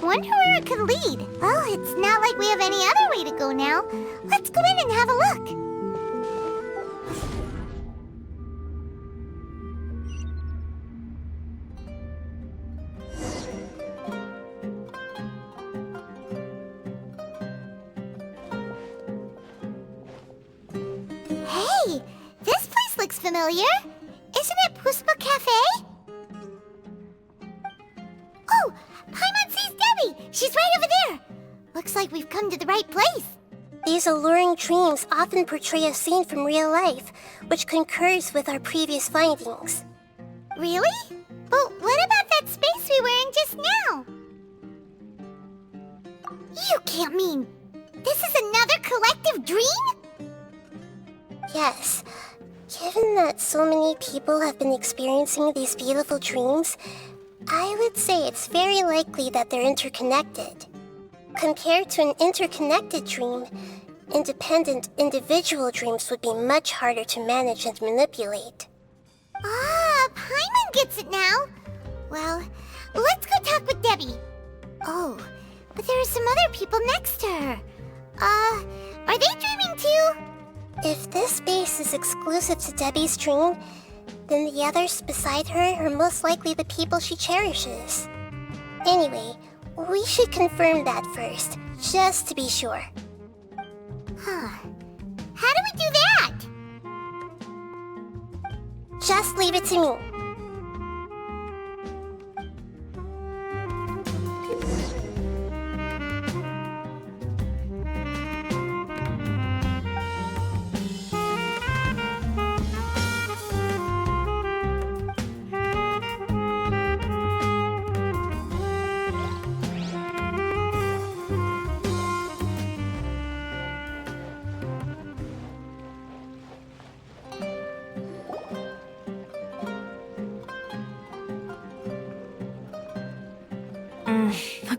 Wonder where it could lead. Well, it's not like we have any other way to go now. Let's go in and have a look. Hey, this place looks familiar. Isn't it Puspa Cafe? Oh, Paimon sees Debbie! She's right over there! Looks like we've come to the right place. These alluring dreams often portray a scene from real life, which concurs with our previous findings. Really? But what about that space we were in just now? You can't mean... this is another collective dream? Yes. Given that so many people have been experiencing these beautiful dreams, I would say it's very likely that they're interconnected. Compared to an interconnected dream, independent individual dreams would be much harder to manage and manipulate. Ah, Paimon gets it now. Well, let's go talk with Debbie. Oh, but there are some other people next to her. Are they dreaming too? If this space is exclusive to Debbie's dream, then the others beside her are most likely the people she cherishes. Anyway, we should confirm that first, just to be sure. Huh. How do we do that? Just leave it to me.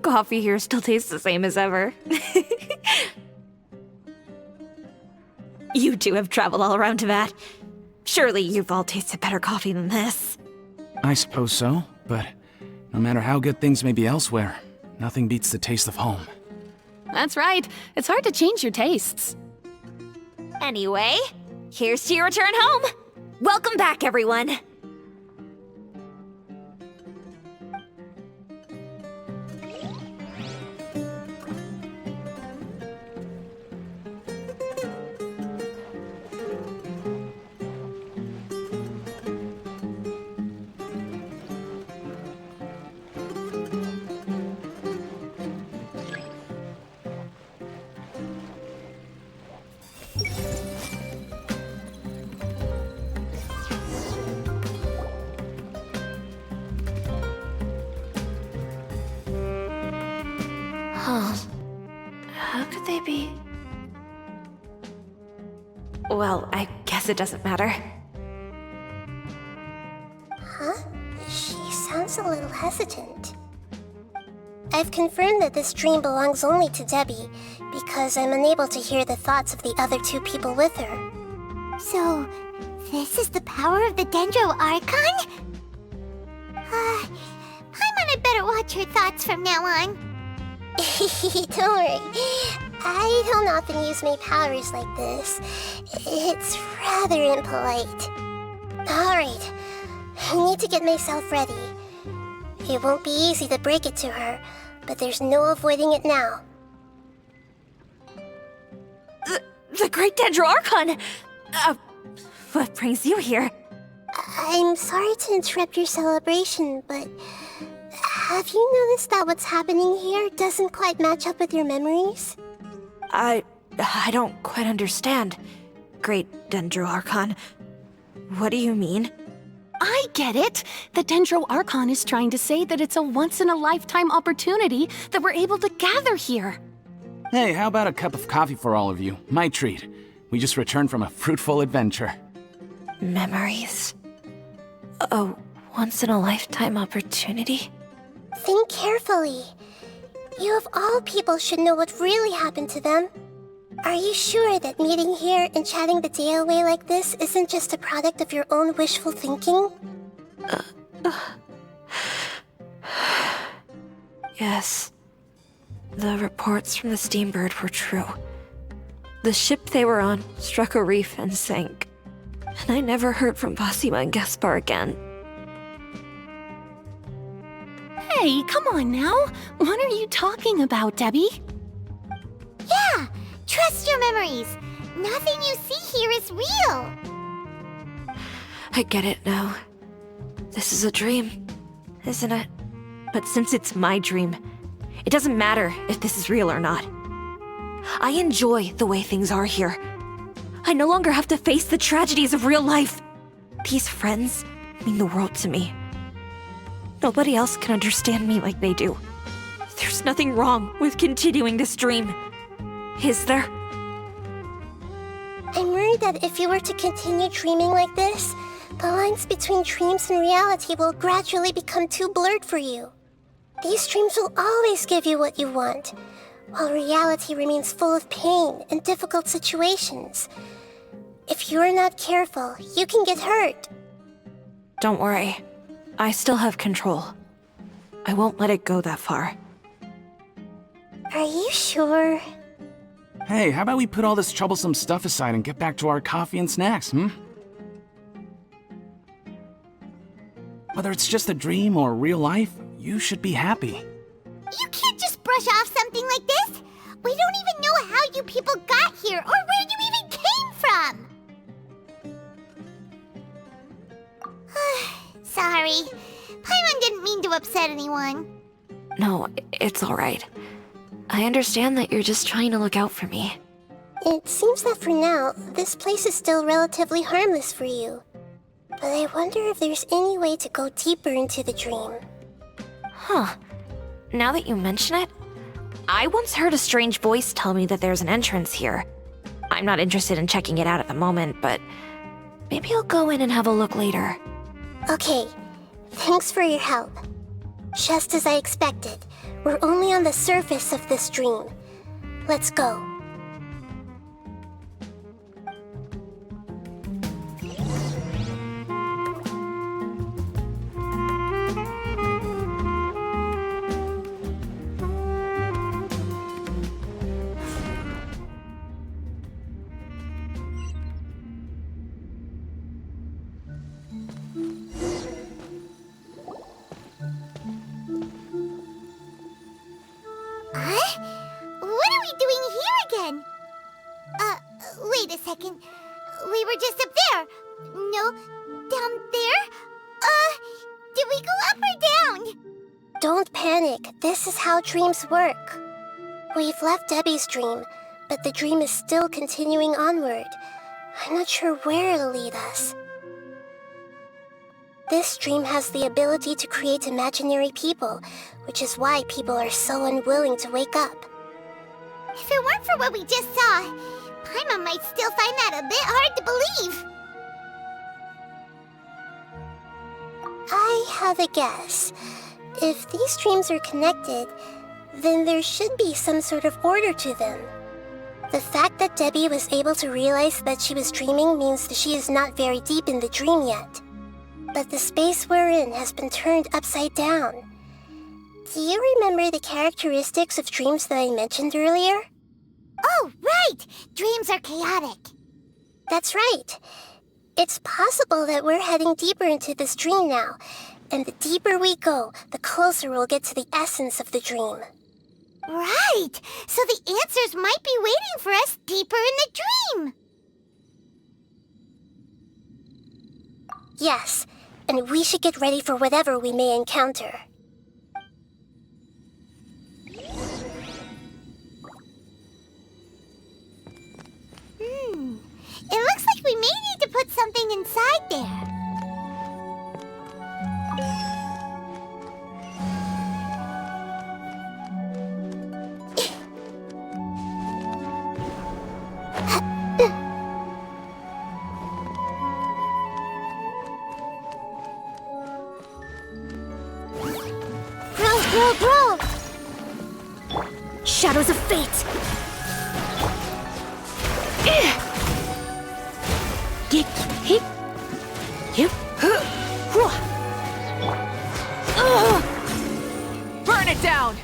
coffee here still tastes the same as ever. You two have traveled all around Teyvat. Surely you've all tasted better coffee than this. I suppose so, but no matter how good things may be elsewhere, nothing beats the taste of home. That's right. It's hard to change your tastes. Anyway, here's to your return home. Welcome back, everyone. How could they be? Well, I guess it doesn't matter. Huh? She sounds a little hesitant. I've confirmed that this dream belongs only to Debbie, because I'm unable to hear the thoughts of the other two people with her. So, this is the power of the Dendro Archon? Paimon had better watch her thoughts from now on. Don't worry. I don't often use my powers like this. It's rather impolite. Alright, I need to get myself ready. It won't be easy to break it to her, but there's no avoiding it now. The Great Dendro Archon! What brings you here? I'm sorry to interrupt your celebration, but have you noticed that what's happening here doesn't quite match up with your memories? I don't quite understand. Great Dendro Archon. What do you mean? I get it. The Dendro Archon is trying to say that it's a once-in-a-lifetime opportunity that we're able to gather here. Hey, how about a cup of coffee for all of you? My treat. We just returned from a fruitful adventure. Memories. A once-in-a-lifetime opportunity? Think carefully. You of all people should know what really happened to them. Are you sure that meeting here and chatting the day away like this isn't just a product of your own wishful thinking? Yes. The reports from the Steambird were true. The ship they were on struck a reef and sank. And I never heard from Basima and Gaspar again. Hey, come on now. What are you talking about, Debbie? Yeah, trust your memories. Nothing you see here is real. I get it now. This is a dream, isn't it? But since it's my dream, it doesn't matter if this is real or not. I enjoy the way things are here. I no longer have to face the tragedies of real life. These friends mean the world to me. Nobody else can understand me like they do. There's nothing wrong with continuing this dream. Is there? I'm worried that if you were to continue dreaming like this, the lines between dreams and reality will gradually become too blurred for you. These dreams will always give you what you want, while reality remains full of pain and difficult situations. If you're not careful, you can get hurt. Don't worry. I still have control. I won't let it go that far. Are you sure? Hey, how about we put all this troublesome stuff aside and get back to our coffee and snacks, Whether it's just a dream or real life, you should be happy. You can't just brush off something like this. We don't even know how you people got here or where you even came from. Sorry. Paimon didn't mean to upset anyone. No, it's alright. I understand that you're just trying to look out for me. It seems that for now, this place is still relatively harmless for you. But I wonder if there's any way to go deeper into the dream. Huh. Now that you mention it, I once heard a strange voice tell me that there's an entrance here. I'm not interested in checking it out at the moment, but maybe I'll go in and have a look later. Okay, thanks for your help. Just as I expected, We're only on the surface of this dream. Let's go. Wait a second. We were just up there. No, down there? Did we go up or down? Don't panic. This is how dreams work. We've left Debbie's dream, but the dream is still continuing onward. I'm not sure where it'll lead us. This dream has the ability to create imaginary people, which is why people are so unwilling to wake up. If it weren't for what we just saw, Paimon might still find that a bit hard to believe. I have a guess. If these dreams are connected, then there should be some sort of order to them. The fact that Debbie was able to realize that she was dreaming means that she is not very deep in the dream yet. But the space we're in has been turned upside down. Do you remember the characteristics of dreams that I mentioned earlier? Oh, right! Dreams are chaotic. That's right. It's possible that we're heading deeper into this dream now, and the deeper we go, the closer we'll get to the essence of the dream. Right! So the answers might be waiting for us deeper in the dream! Yes, and we should get ready for whatever we may encounter. It looks like we may need to put something inside there. Bro! Shadows of fate! Burn it down!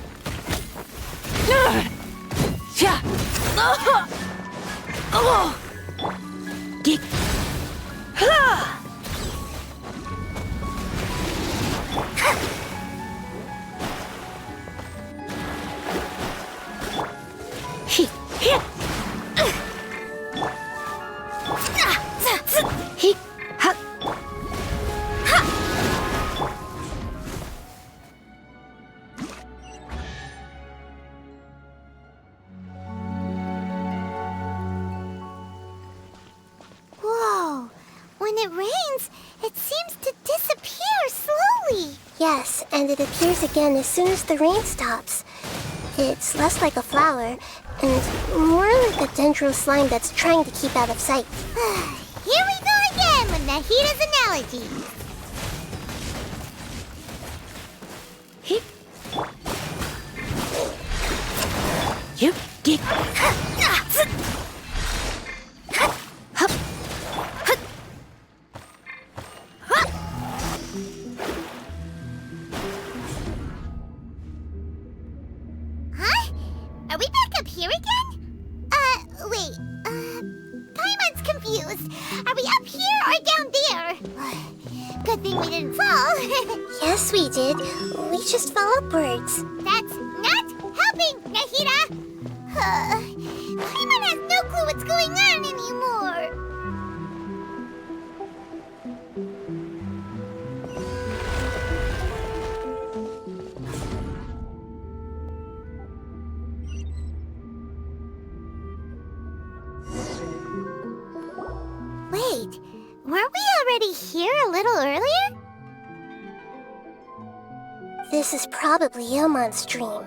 Whoa! When it rains, it seems to disappear slowly. Yes, and it appears again as soon as the rain stops. It's less like a flower, and more like a dendro slime that's trying to keep out of sight. Here we go again with Nahida's analogy. Huh? Are we back up here again? Wait, Paimon's confused. Are we up here or down there? Good thing we didn't fall. Yes, we did. We just fell upwards. That's not helping, Nahida! Paimon has no clue what's going on anymore. Wait, weren't we already here a little earlier? This is probably Ilmon's dream.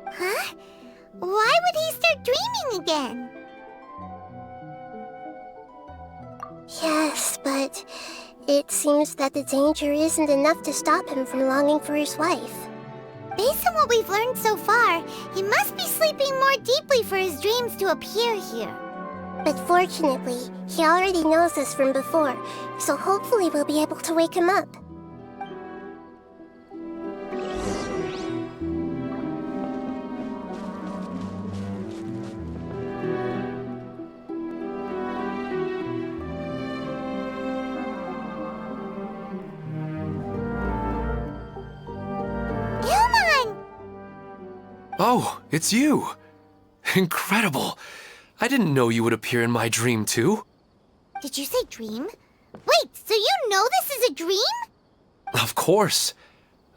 Huh? Why would he start dreaming again? Yes, but it seems that the danger isn't enough to stop him from longing for his wife. Based on on what we've learned so far, he must be sleeping more deeply for his dreams to appear here. But fortunately, he already knows this from before, so hopefully we'll be able to wake him up. Oh, it's you! Incredible! I didn't know you would appear in my dream, too. Did you say dream? Wait, so you know this is a dream? Of course.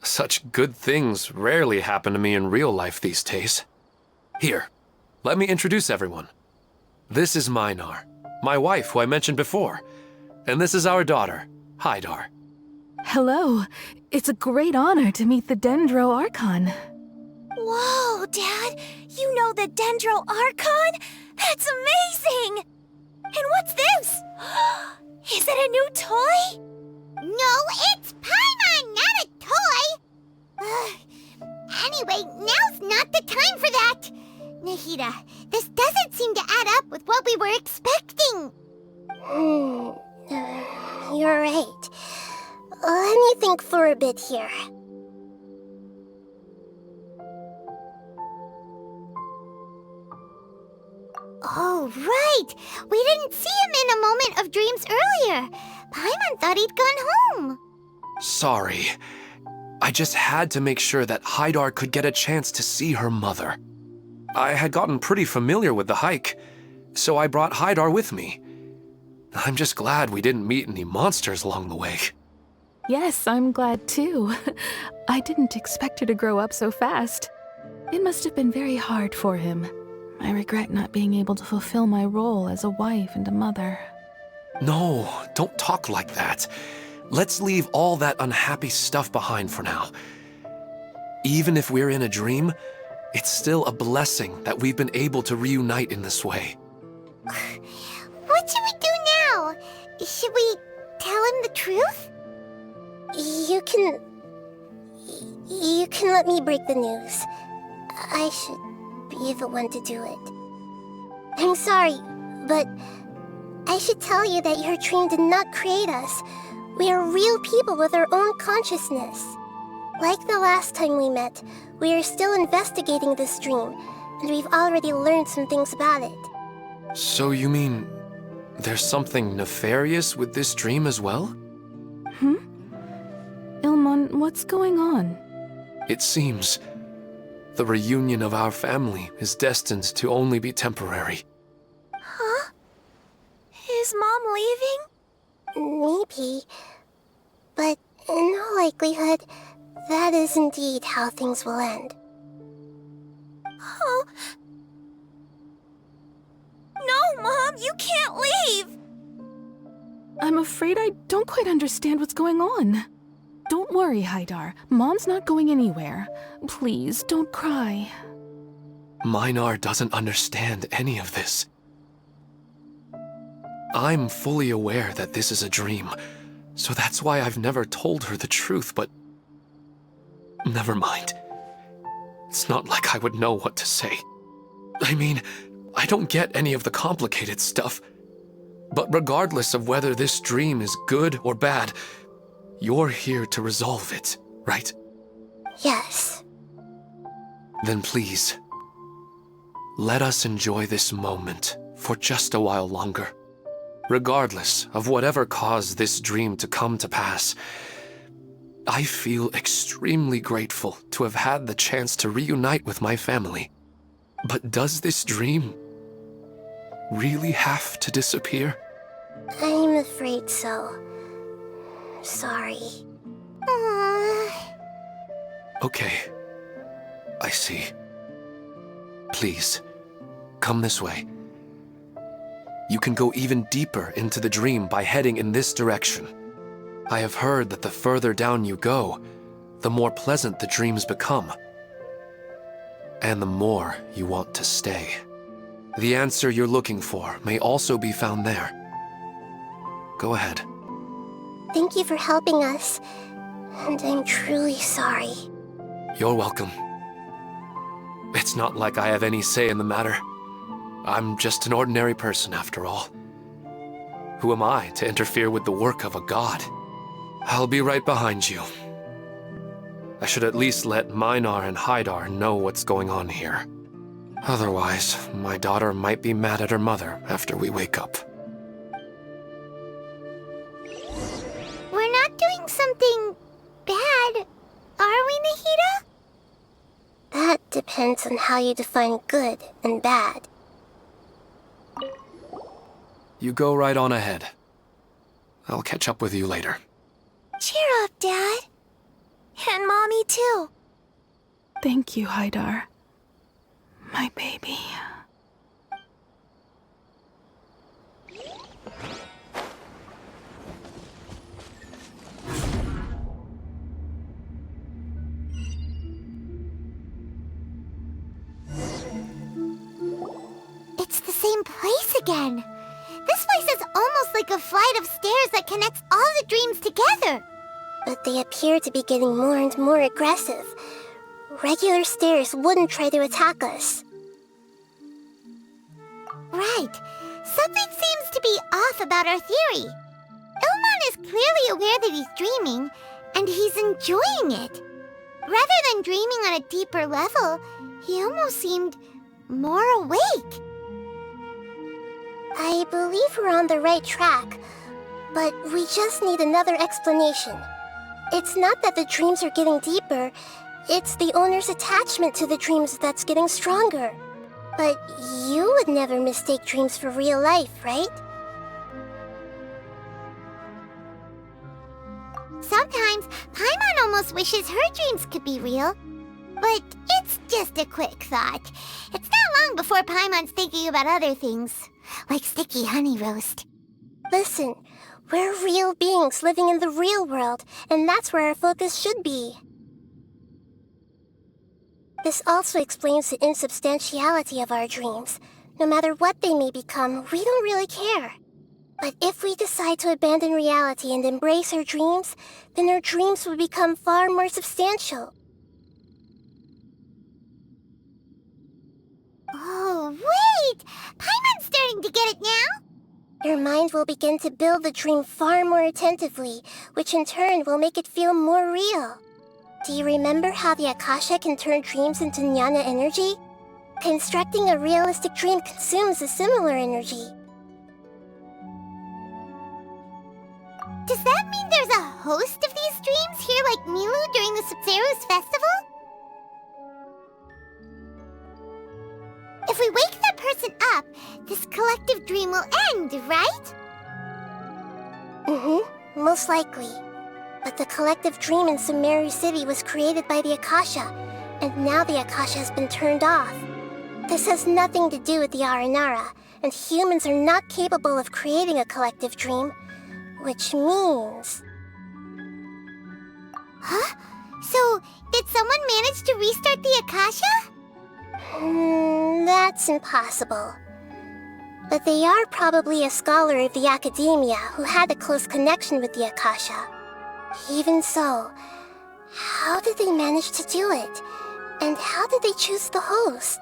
Such good things rarely happen to me in real life these days. Here, let me introduce everyone. This is Minar, my wife who I mentioned before. And this is our daughter, Hydar. Hello. It's a great honor to meet the Dendro Archon. Whoa, Dad! You know the Dendro Archon? That's amazing! And what's this? Is it a new toy? No, it's Paimon, not a toy! Anyway, now's not the time for that! Nahida, this doesn't seem to add up with what we were expecting. You're right. Let me think for a bit here. Oh, right! We didn't see him in a moment of dreams earlier. Paimon thought he'd gone home. Sorry. I just had to make sure that Hydar could get a chance to see her mother. I had gotten pretty familiar with the hike, so I brought Hydar with me. I'm just glad we didn't meet any monsters along the way. Yes, I'm glad too. I didn't expect her to grow up so fast. It must have been very hard for him. I regret not being able to fulfill my role as a wife and a mother. No, don't talk like that. Let's leave all that unhappy stuff behind for now. Even if we're in a dream, it's still a blessing that we've been able to reunite in this way. What should we do now? Should we tell him the truth? You can let me break the news. I should be the one to do it. I'm sorry, but I should tell you that your dream did not create us. We are real people with our own consciousness. Like the last time we met, we are still investigating this dream, and we've already learned some things about it. So you mean there's something nefarious with this dream as well? Ilmon, what's going on? It seems the reunion of our family is destined to only be temporary. Huh? Is Mom leaving? Maybe. But in all likelihood, that is indeed how things will end. Oh. No, Mom, you can't leave! I'm afraid I don't quite understand what's going on. Don't worry, Hydar. Mom's not going anywhere. Please, don't cry. Minar doesn't understand any of this. I'm fully aware that this is a dream, so that's why I've never told her the truth, but... Never mind. It's not like I would know what to say. I mean, I don't get any of the complicated stuff. But regardless of whether this dream is good or bad, you're here to resolve it, right? Yes. Then please, let us enjoy this moment for just a while longer. Regardless of whatever caused this dream to come to pass, I feel extremely grateful to have had the chance to reunite with my family. But does this dream really have to disappear? I'm afraid so. Sorry. Okay. I see. Please, come this way. You can go even deeper into the dream by heading in this direction. I have heard that the further down you go, the more pleasant the dreams become. And the more you want to stay. The answer you're looking for may also be found there. Go ahead. Thank you for helping us, and I'm truly sorry. You're welcome. It's not like I have any say in the matter. I'm just an ordinary person, after all. Who am I to interfere with the work of a god? I'll be right behind you. I should at least let Minar and Haidar know what's going on here. Otherwise, my daughter might be mad at her mother after we wake up. We're not doing something bad, are we, Nahida? That depends on how you define good and bad. You go right on ahead. I'll catch up with you later. Cheer up, Dad. And Mommy, too. Thank you, Haidar. My baby. It's the same place again. This place is almost like a flight of stairs that connects all the dreams together. But they appear to be getting more and more aggressive. Regular stairs wouldn't try to attack us. Right. Something seems to be off about our theory. Ilman is clearly aware that he's dreaming, and he's enjoying it. Rather than dreaming on a deeper level, he almost seemed more awake. I believe we're on the right track, but we just need another explanation. It's not that the dreams are getting deeper, it's the owner's attachment to the dreams that's getting stronger. But you would never mistake dreams for real life, right? Sometimes, Paimon almost wishes her dreams could be real. But it's just a quick thought. It's not long before Paimon's thinking about other things, like sticky honey roast. Listen, we're real beings living in the real world, and that's where our focus should be. This also explains the insubstantiality of our dreams. No matter what they may become, we don't really care. But if we decide to abandon reality and embrace our dreams, then our dreams would become far more substantial. Oh, wait! Paimon's starting to get it now? Your mind will begin to build the dream far more attentively, which in turn will make it feel more real. Do you remember how the Akasha can turn dreams into jnana energy? Constructing a realistic dream consumes a similar energy. Does that mean there's a host of these dreams here like Milu during the Subzero's festival? If we wake that person up, this collective dream will end, right? Most likely. But the collective dream in Sumeru City was created by the Akasha, and now the Akasha has been turned off. This has nothing to do with the Aranara, and humans are not capable of creating a collective dream, which means... Huh? So, did someone manage to restart the Akasha? That's impossible. But they are probably a scholar of the academia who had a close connection with the Akasha. Even so, how did they manage to do it? And how did they choose the host?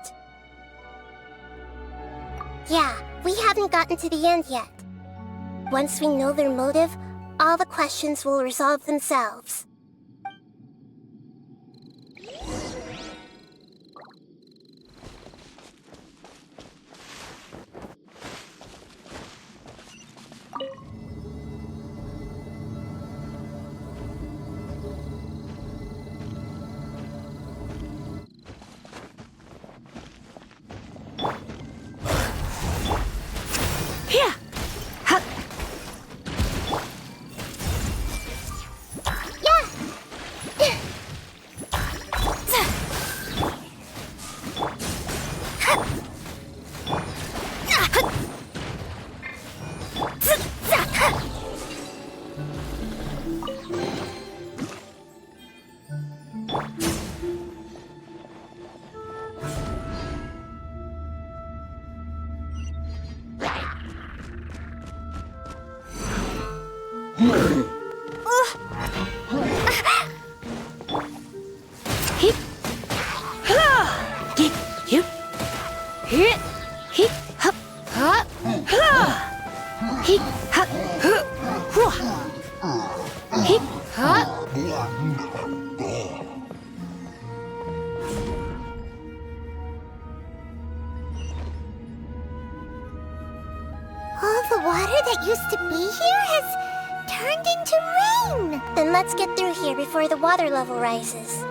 Yeah, we haven't gotten to the end yet. Once we know their motive, all the questions will resolve themselves. Hee, ha, hu, hua. Hee, ha. All the water that used to be here has turned into rain. Then let's get through here before the water level rises.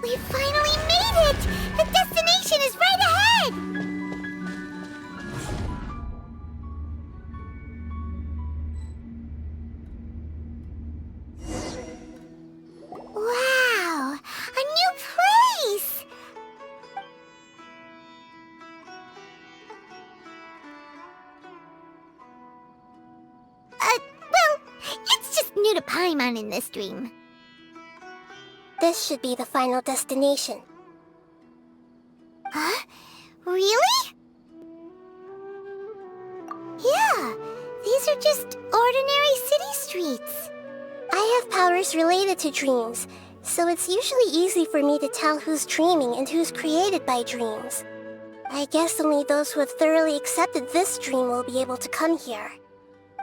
We finally made it! The destination is right ahead! Wow! A new place! Well, it's just new to Paimon in this dream. This should be the final destination. Huh? Really? Yeah, these are just ordinary city streets. I have powers related to dreams, so it's usually easy for me to tell who's dreaming and who's created by dreams. I guess only those who have thoroughly accepted this dream will be able to come here.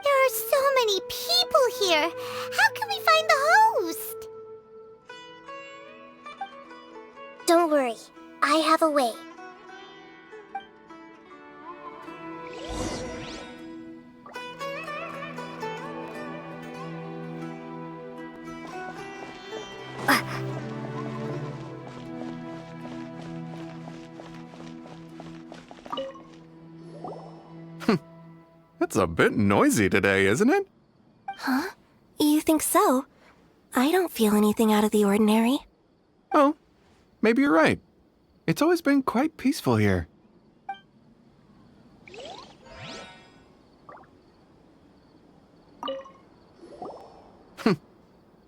There are so many people here. How can we find the host? Don't worry, I have a way. It's a bit noisy today, isn't it? Huh? You think so? I don't feel anything out of the ordinary. Oh, maybe you're right. It's always been quite peaceful here.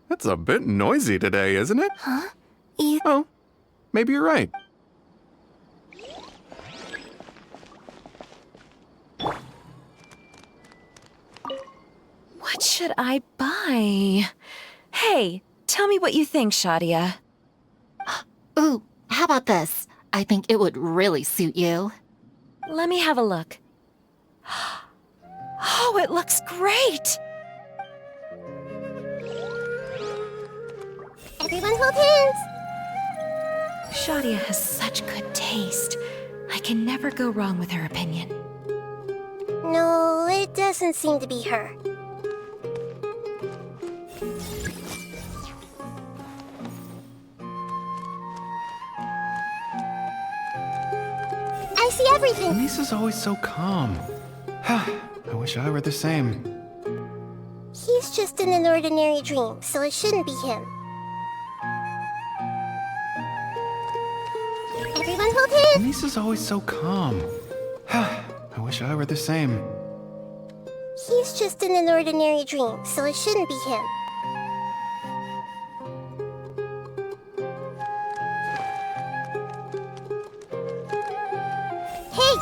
It's a bit noisy today, isn't it? Huh? Oh, maybe you're right. What should I buy? Hey, tell me what you think, Shadia. Ooh, how about this? I think it would really suit you. Let me have a look. Oh, it looks great! Everyone hold hands! Shadia has such good taste. I can never go wrong with her opinion. No, it doesn't seem to be her. I see everything! Lisa's always so calm. I wish I were the same. He's just in an ordinary dream, so it shouldn't be him. Everyone hold hands! Lisa's always so calm. I wish I were the same. He's just in an ordinary dream, so it shouldn't be him. Hey!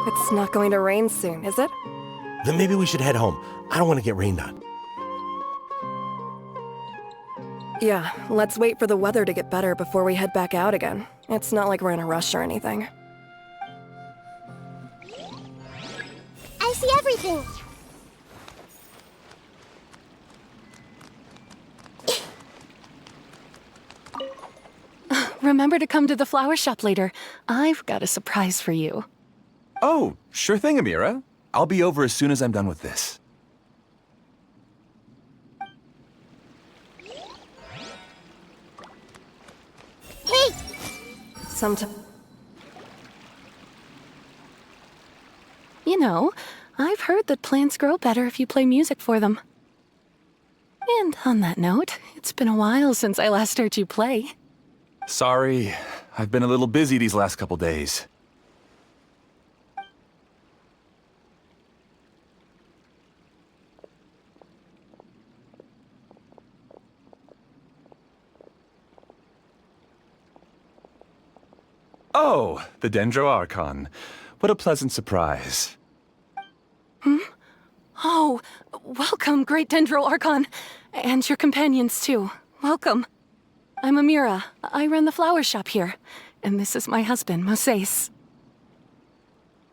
It's not going to rain soon, is it? Then maybe we should head home. I don't want to get rained on. Yeah, let's wait for the weather to get better before we head back out again. It's not like we're in a rush or anything. I see everything! Remember to come to the flower shop later. I've got a surprise for you. Oh, sure thing, Amira. I'll be over as soon as I'm done with this. Hey! You know, I've heard that plants grow better if you play music for them. And on that note, it's been a while since I last heard you play. Sorry, I've been a little busy these last couple days. Oh, the Dendro Archon. What a pleasant surprise. Oh, welcome, Great Dendro Archon. And your companions, too. Welcome. I'm Amira. I run the flower shop here. And this is my husband, Moses.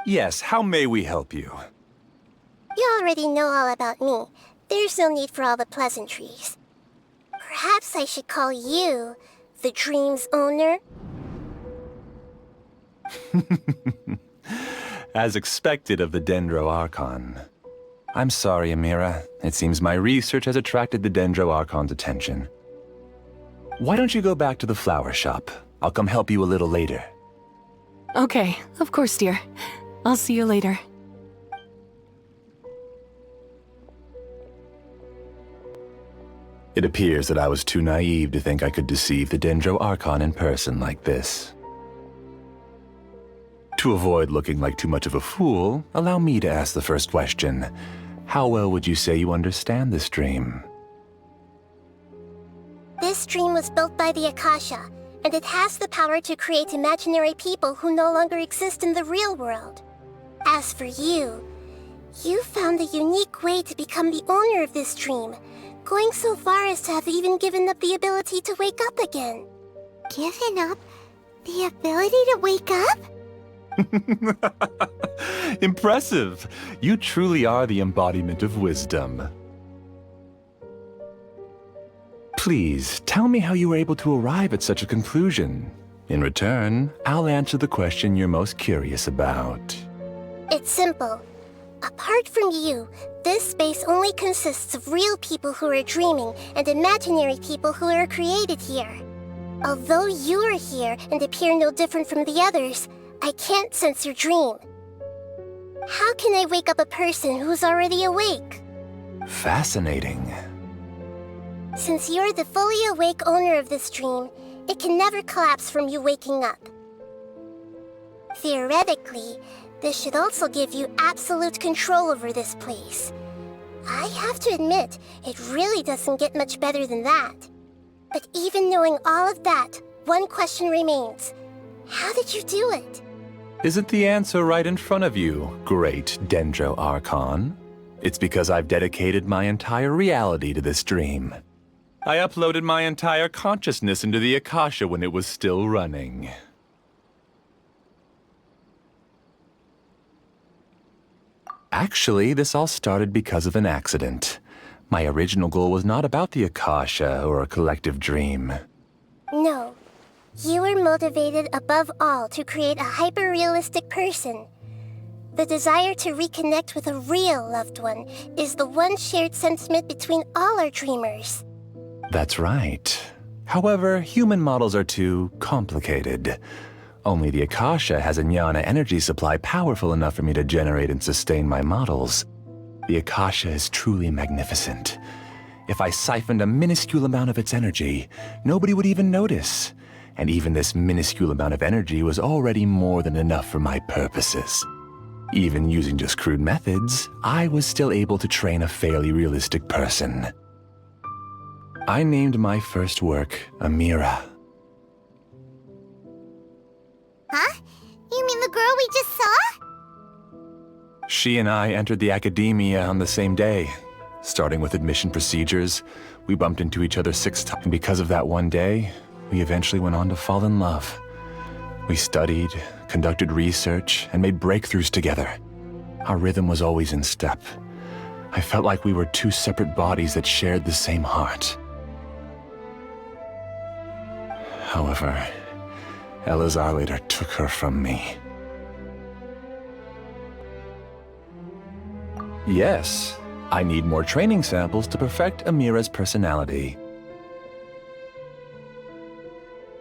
Yes, how may we help you? You already know all about me. There's no need for all the pleasantries. Perhaps I should call you the dream's owner? As expected of the Dendro Archon. I'm sorry, Amira. It seems my research has attracted the Dendro Archon's attention. Why don't you go back to the flower shop? I'll come help you a little later. Okay, of course, dear. I'll see you later. It appears that I was too naive to think I could deceive the Dendro Archon in person like this. To avoid looking like too much of a fool, allow me to ask the first question. How well would you say you understand this dream? This dream was built by the Akasha, and it has the power to create imaginary people who no longer exist in the real world. As for you, you found a unique way to become the owner of this dream, going so far as to have even given up the ability to wake up again. Given up the ability to wake up? Impressive! You truly are the embodiment of wisdom. Please, tell me how you were able to arrive at such a conclusion. In return, I'll answer the question you're most curious about. It's simple. Apart from you, this space only consists of real people who are dreaming and imaginary people who are created here. Although you are here and appear no different from the others, I can't sense your dream. How can I wake up a person who's already awake? Fascinating. Since you're the fully awake owner of this dream, it can never collapse from you waking up. Theoretically, this should also give you absolute control over this place. I have to admit, it really doesn't get much better than that. But even knowing all of that, one question remains. How did you do it? Isn't the answer right in front of you, Great Dendro Archon? It's because I've dedicated my entire reality to this dream. I uploaded my entire consciousness into the Akasha when it was still running. Actually, this all started because of an accident. My original goal was not about the Akasha or a collective dream. No. You were motivated above all to create a hyper-realistic person. The desire to reconnect with a real loved one is the one shared sentiment between all our dreamers. That's right. However, human models are too complicated. Only the Akasha has a jnana energy supply powerful enough for me to generate and sustain my models. The Akasha is truly magnificent. If I siphoned a minuscule amount of its energy, nobody would even notice. And even this minuscule amount of energy was already more than enough for my purposes. Even using just crude methods, I was still able to train a fairly realistic person. I named my first work Amira. Huh? You mean the girl we just saw? She and I entered the academia on the same day. Starting with admission procedures, we bumped into each other 6 times. And because of that one day, we eventually went on to fall in love. We studied, conducted research, and made breakthroughs together. Our rhythm was always in step. I felt like we were 2 separate bodies that shared the same heart. However, Elazar later took her from me. Yes, I need more training samples to perfect Amira's personality.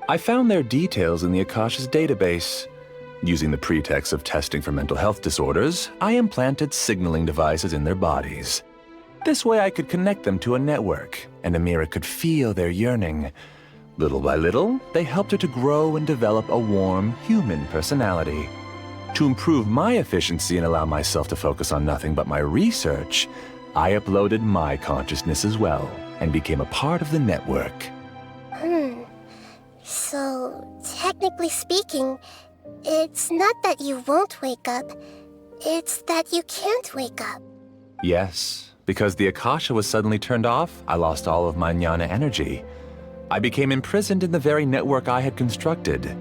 I found their details in the Akasha's database. Using the pretext of testing for mental health disorders, I implanted signaling devices in their bodies. This way I could connect them to a network, and Amira could feel their yearning. Little by little, they helped her to grow and develop a warm, human personality. To improve my efficiency and allow myself to focus on nothing but my research, I uploaded my consciousness as well, and became a part of the network. So, technically speaking, it's not that you won't wake up, it's that you can't wake up. Yes, because the Akasha was suddenly turned off, I lost all of my jnana energy. I became imprisoned in the very network I had constructed.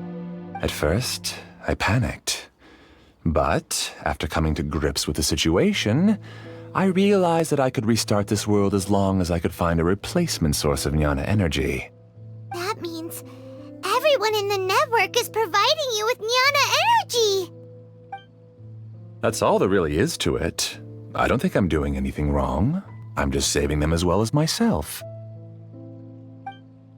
At first, I panicked. But, after coming to grips with the situation, I realized that I could restart this world as long as I could find a replacement source of jnana energy. That means everyone in the network is providing you with jnana energy! That's all there really is to it. I don't think I'm doing anything wrong. I'm just saving them as well as myself.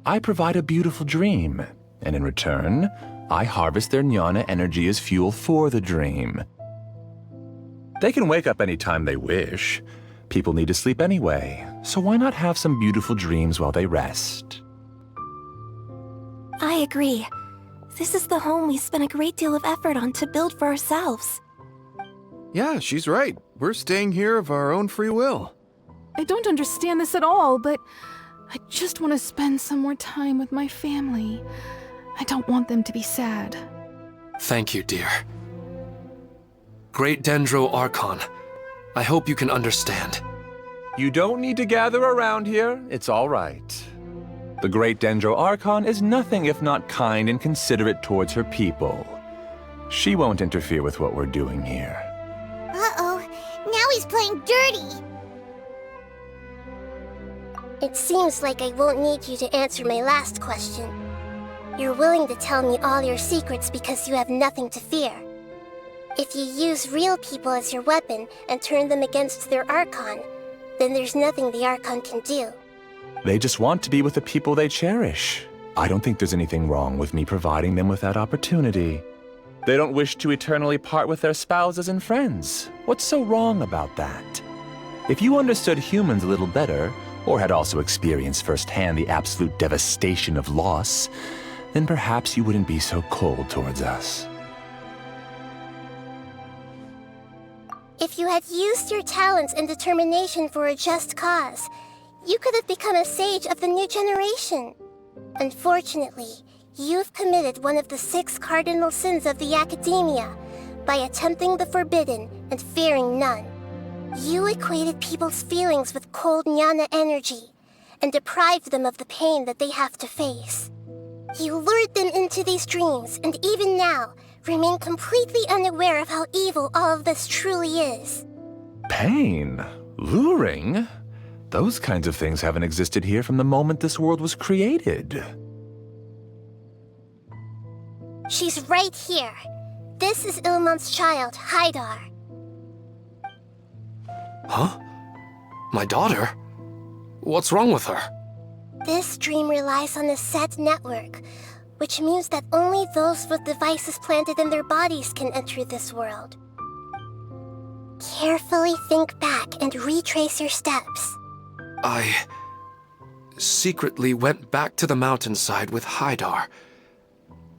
I provide a beautiful dream, and in return, I harvest their jnana energy as fuel for the dream. They can wake up any time they wish. People need to sleep anyway, so why not have some beautiful dreams while they rest? I agree. This is the home we spent a great deal of effort on to build for ourselves. Yeah, she's right. We're staying here of our own free will. I don't understand this at all, but I just want to spend some more time with my family. I don't want them to be sad. Thank you, dear. Great Dendro Archon, I hope you can understand. You don't need to gather around here. It's all right. The Great Dendro Archon is nothing if not kind and considerate towards her people. She won't interfere with what we're doing here. Uh-oh, now he's playing dirty! It seems like I won't need you to answer my last question. You're willing to tell me all your secrets because you have nothing to fear. If you use real people as your weapon and turn them against their Archon, then there's nothing the Archon can do. They just want to be with the people they cherish. I don't think there's anything wrong with me providing them with that opportunity. They don't wish to eternally part with their spouses and friends. What's so wrong about that? If you understood humans a little better, or had also experienced firsthand the absolute devastation of loss, then perhaps you wouldn't be so cold towards us. If you had used your talents and determination for a just cause, you could have become a sage of the new generation. Unfortunately, you've committed one of the 6 cardinal sins of the Academia by attempting the forbidden and fearing none. You equated people's feelings with cold jnana energy and deprived them of the pain that they have to face. You lured them into these dreams and even now remain completely unaware of how evil all of this truly is. Pain? Luring? Those kinds of things haven't existed here from the moment this world was created. She's right here. This is Ilmon's child, Haidar. Huh? My daughter? What's wrong with her? This dream relies on the set network, which means that only those with devices planted in their bodies can enter this world. Carefully think back and retrace your steps. I secretly went back to the mountainside with Haidar.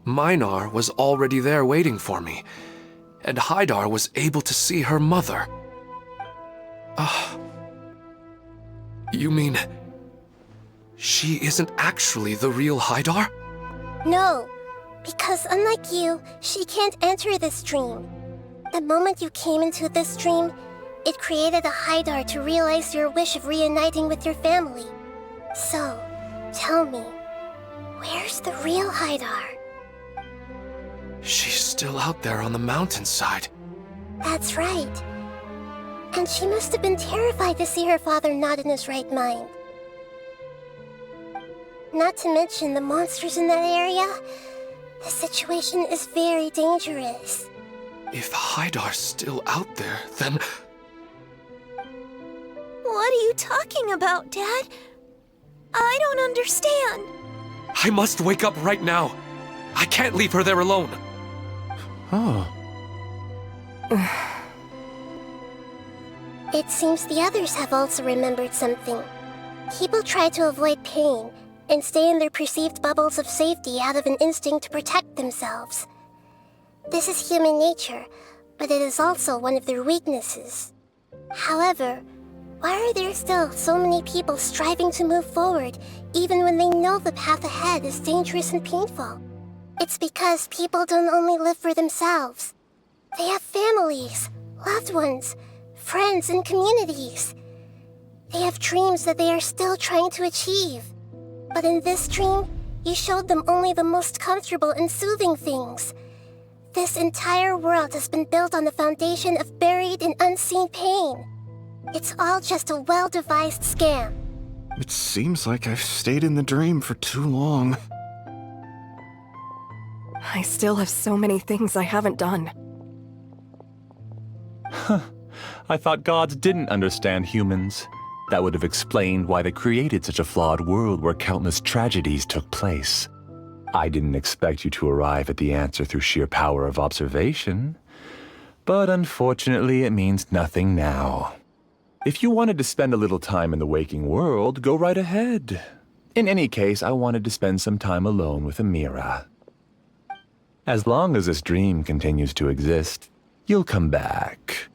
Minar was already there waiting for me, and Haidar was able to see her mother. You mean she isn't actually the real Haidar? No, because unlike you, she can't enter this dream. The moment you came into this dream, it created a Haidar to realize your wish of reuniting with your family. So, tell me, where's the real Haidar? She's still out there on the mountainside. That's right. And she must have been terrified to see her father not in his right mind. Not to mention the monsters in that area. The situation is very dangerous. If Haidar's still out there, then... What are you talking about, Dad? I don't understand. I must wake up right now. I can't leave her there alone. Oh. It seems the others have also remembered something. People try to avoid pain and stay in their perceived bubbles of safety out of an instinct to protect themselves. This is human nature, but it is also one of their weaknesses. However, why are there still so many people striving to move forward, even when they know the path ahead is dangerous and painful? It's because people don't only live for themselves. They have families, loved ones, friends, and communities. They have dreams that they are still trying to achieve. But in this dream, you showed them only the most comfortable and soothing things. This entire world has been built on the foundation of buried and unseen pain. It's all just a well-devised scam. It seems like I've stayed in the dream for too long. I still have so many things I haven't done. I thought gods didn't understand humans. That would have explained why they created such a flawed world where countless tragedies took place. I didn't expect you to arrive at the answer through sheer power of observation. But unfortunately, it means nothing now. If you wanted to spend a little time in the waking world, go right ahead. In any case, I wanted to spend some time alone with Amira. As long as this dream continues to exist, you'll come back.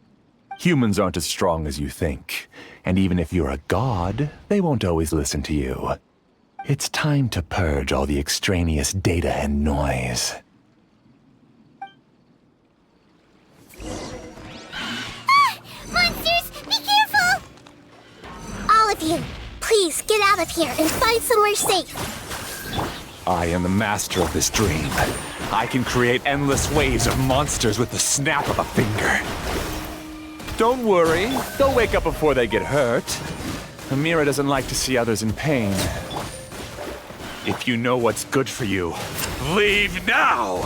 Humans aren't as strong as you think, and even if you're a god, they won't always listen to you. It's time to purge all the extraneous data and noise. Monsters, be careful! All of you, please get out of here and find somewhere safe. I am the master of this dream. I can create endless waves of monsters with the snap of a finger. Don't worry, they'll wake up before they get hurt. Amira doesn't like to see others in pain. If you know what's good for you, leave now!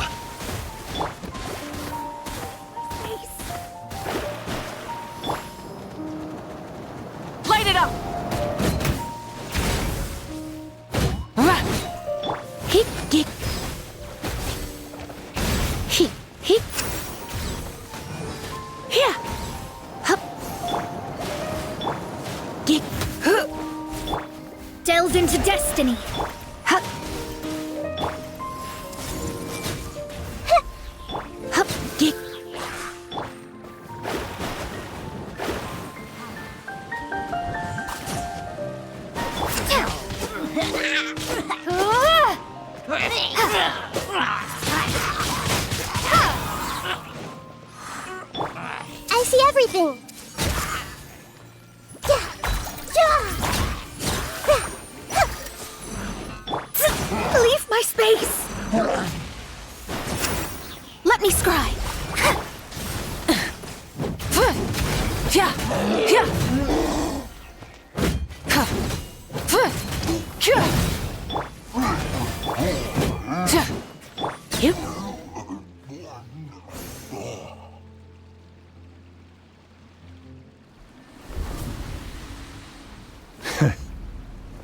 Light it up! Hip, dip. Hip, hip. Here. Hup. Dip. Delve into destiny. Hup. Hup, dip. I see everything. Leave my space. Let me scry. Yep.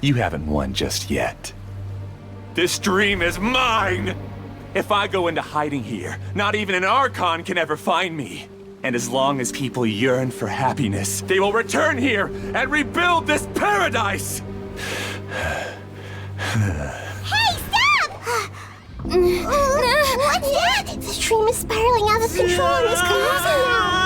You haven't won just yet. This dream is mine! If I go into hiding here, not even an Archon can ever find me. And as long as people yearn for happiness, they will return here and rebuild this paradise! Hey, stop! What's that? The dream is spiraling out of control and is collapsing now.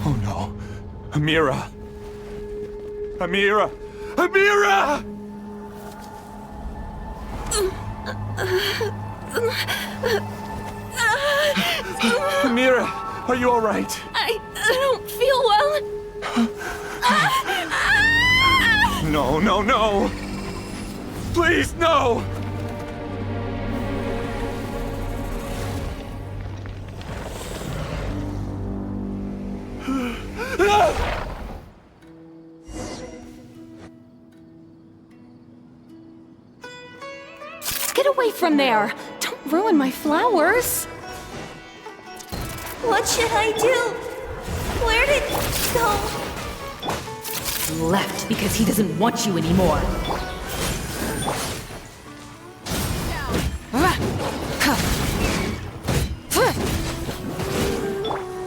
Oh no. Amira! Amira! Amira! Amira, are you all right? I don't feel well. No, no, no! Please, no! Get away from there! Don't ruin my flowers! What should I do? Where did he go? Left because he doesn't want you anymore.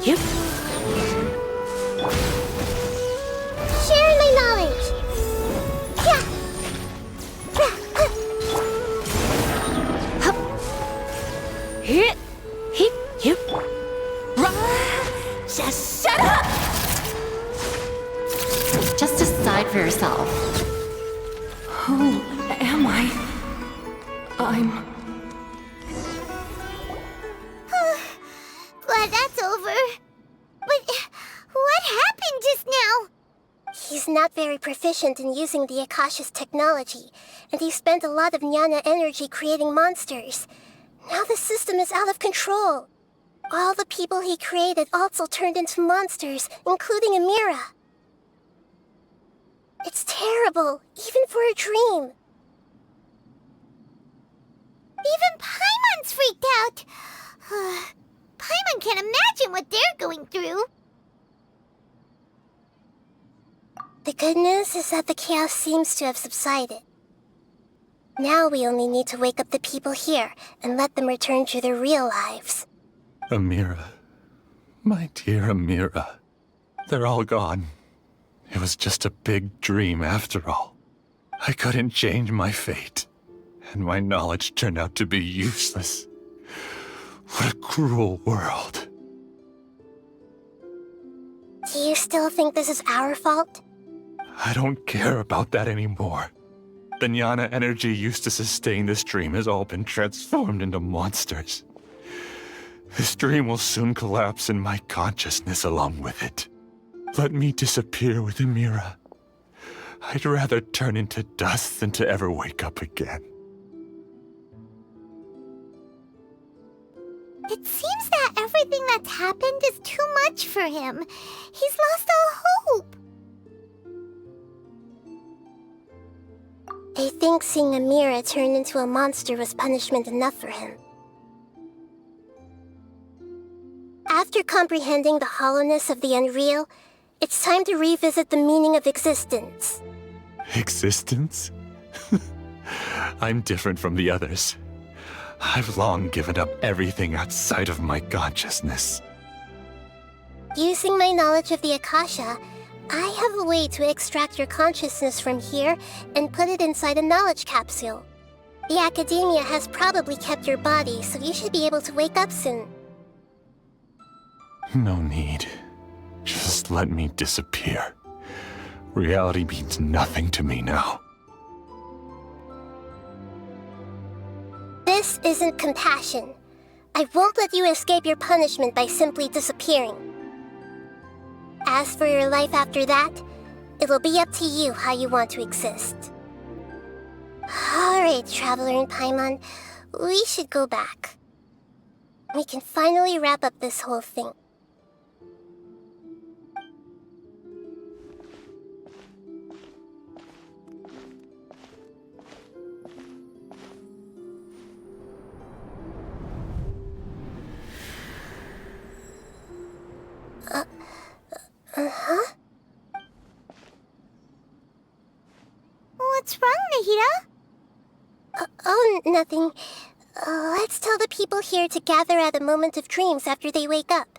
Yep. Share my knowledge. Yeah. Hit. Hit. Yep. Just shut up! Just decide for yourself. Who am I? I'm... Glad that's over. But what happened just now? He's not very proficient in using the Akasha's technology, and he spent a lot of jnana energy creating monsters. Now the system is out of control. All the people he created also turned into monsters, including Amira. It's terrible, even for a dream. Even Paimon's freaked out. Paimon can't imagine what they're going through. The good news is that the chaos seems to have subsided. Now we only need to wake up the people here and let them return to their real lives. Amira. My dear Amira. They're all gone. It was just a big dream after all. I couldn't change my fate, and my knowledge turned out to be useless. What a cruel world. Do you still think this is our fault? I don't care about that anymore. The jnana energy used to sustain this dream has all been transformed into monsters. This dream will soon collapse and my consciousness along with it. Let me disappear with Amira. I'd rather turn into dust than to ever wake up again. It seems that everything that's happened is too much for him. He's lost all hope. I think seeing Amira turn into a monster was punishment enough for him. After comprehending the hollowness of the unreal, it's time to revisit the meaning of existence. Existence? I'm different from the others. I've long given up everything outside of my consciousness. Using my knowledge of the Akasha, I have a way to extract your consciousness from here and put it inside a knowledge capsule. The Academia has probably kept your body, so you should be able to wake up soon. No need. Just let me disappear. Reality means nothing to me now. This isn't compassion. I won't let you escape your punishment by simply disappearing. As for your life after that, it'll be up to you how you want to exist. Alright, Traveler and Paimon, we should go back. We can finally wrap up this whole thing. Uh-huh? What's wrong, Nahida? Oh, nothing. Let's tell the people here to gather at a moment of dreams after they wake up.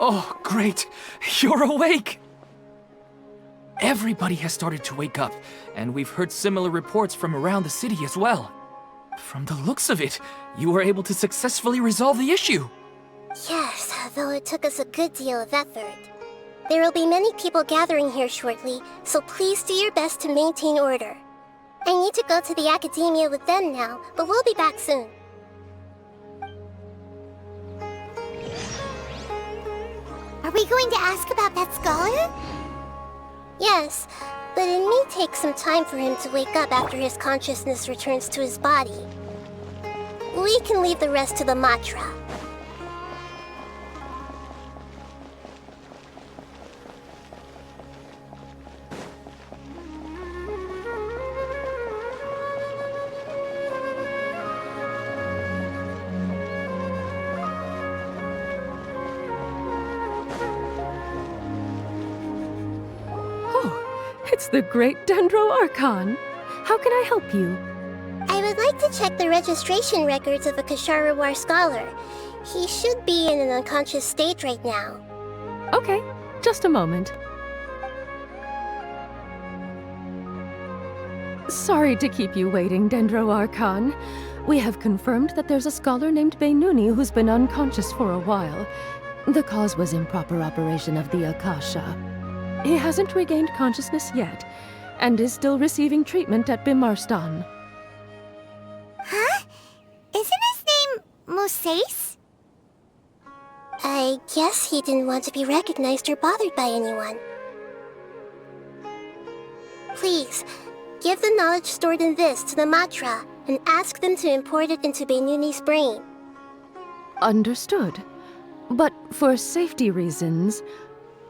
Oh, great! You're awake! Everybody has started to wake up, and we've heard similar reports from around the city as well. From the looks of it, you were able to successfully resolve the issue. Yes, though it took us a good deal of effort. There will be many people gathering here shortly, so please do your best to maintain order. I need to go to the academia with them now, but we'll be back soon. Are we going to ask about that scholar? Yes, but it may take some time for him to wake up after his consciousness returns to his body. We can leave the rest to the mantra. It's the great Dendro Archon. How can I help you? I would like to check the registration records of a Kasharawar scholar. He should be in an unconscious state right now. Okay, just a moment. Sorry to keep you waiting, Dendro Archon. We have confirmed that there's a scholar named Bienvenue who's been unconscious for a while. The cause was improper operation of the Akasha. He hasn't regained consciousness yet, and is still receiving treatment at Bimarstan. Huh? Isn't his name Moses? I guess he didn't want to be recognized or bothered by anyone. Please, give the knowledge stored in this to the mantra and ask them to import it into Bienvenue's brain. Understood. But for safety reasons,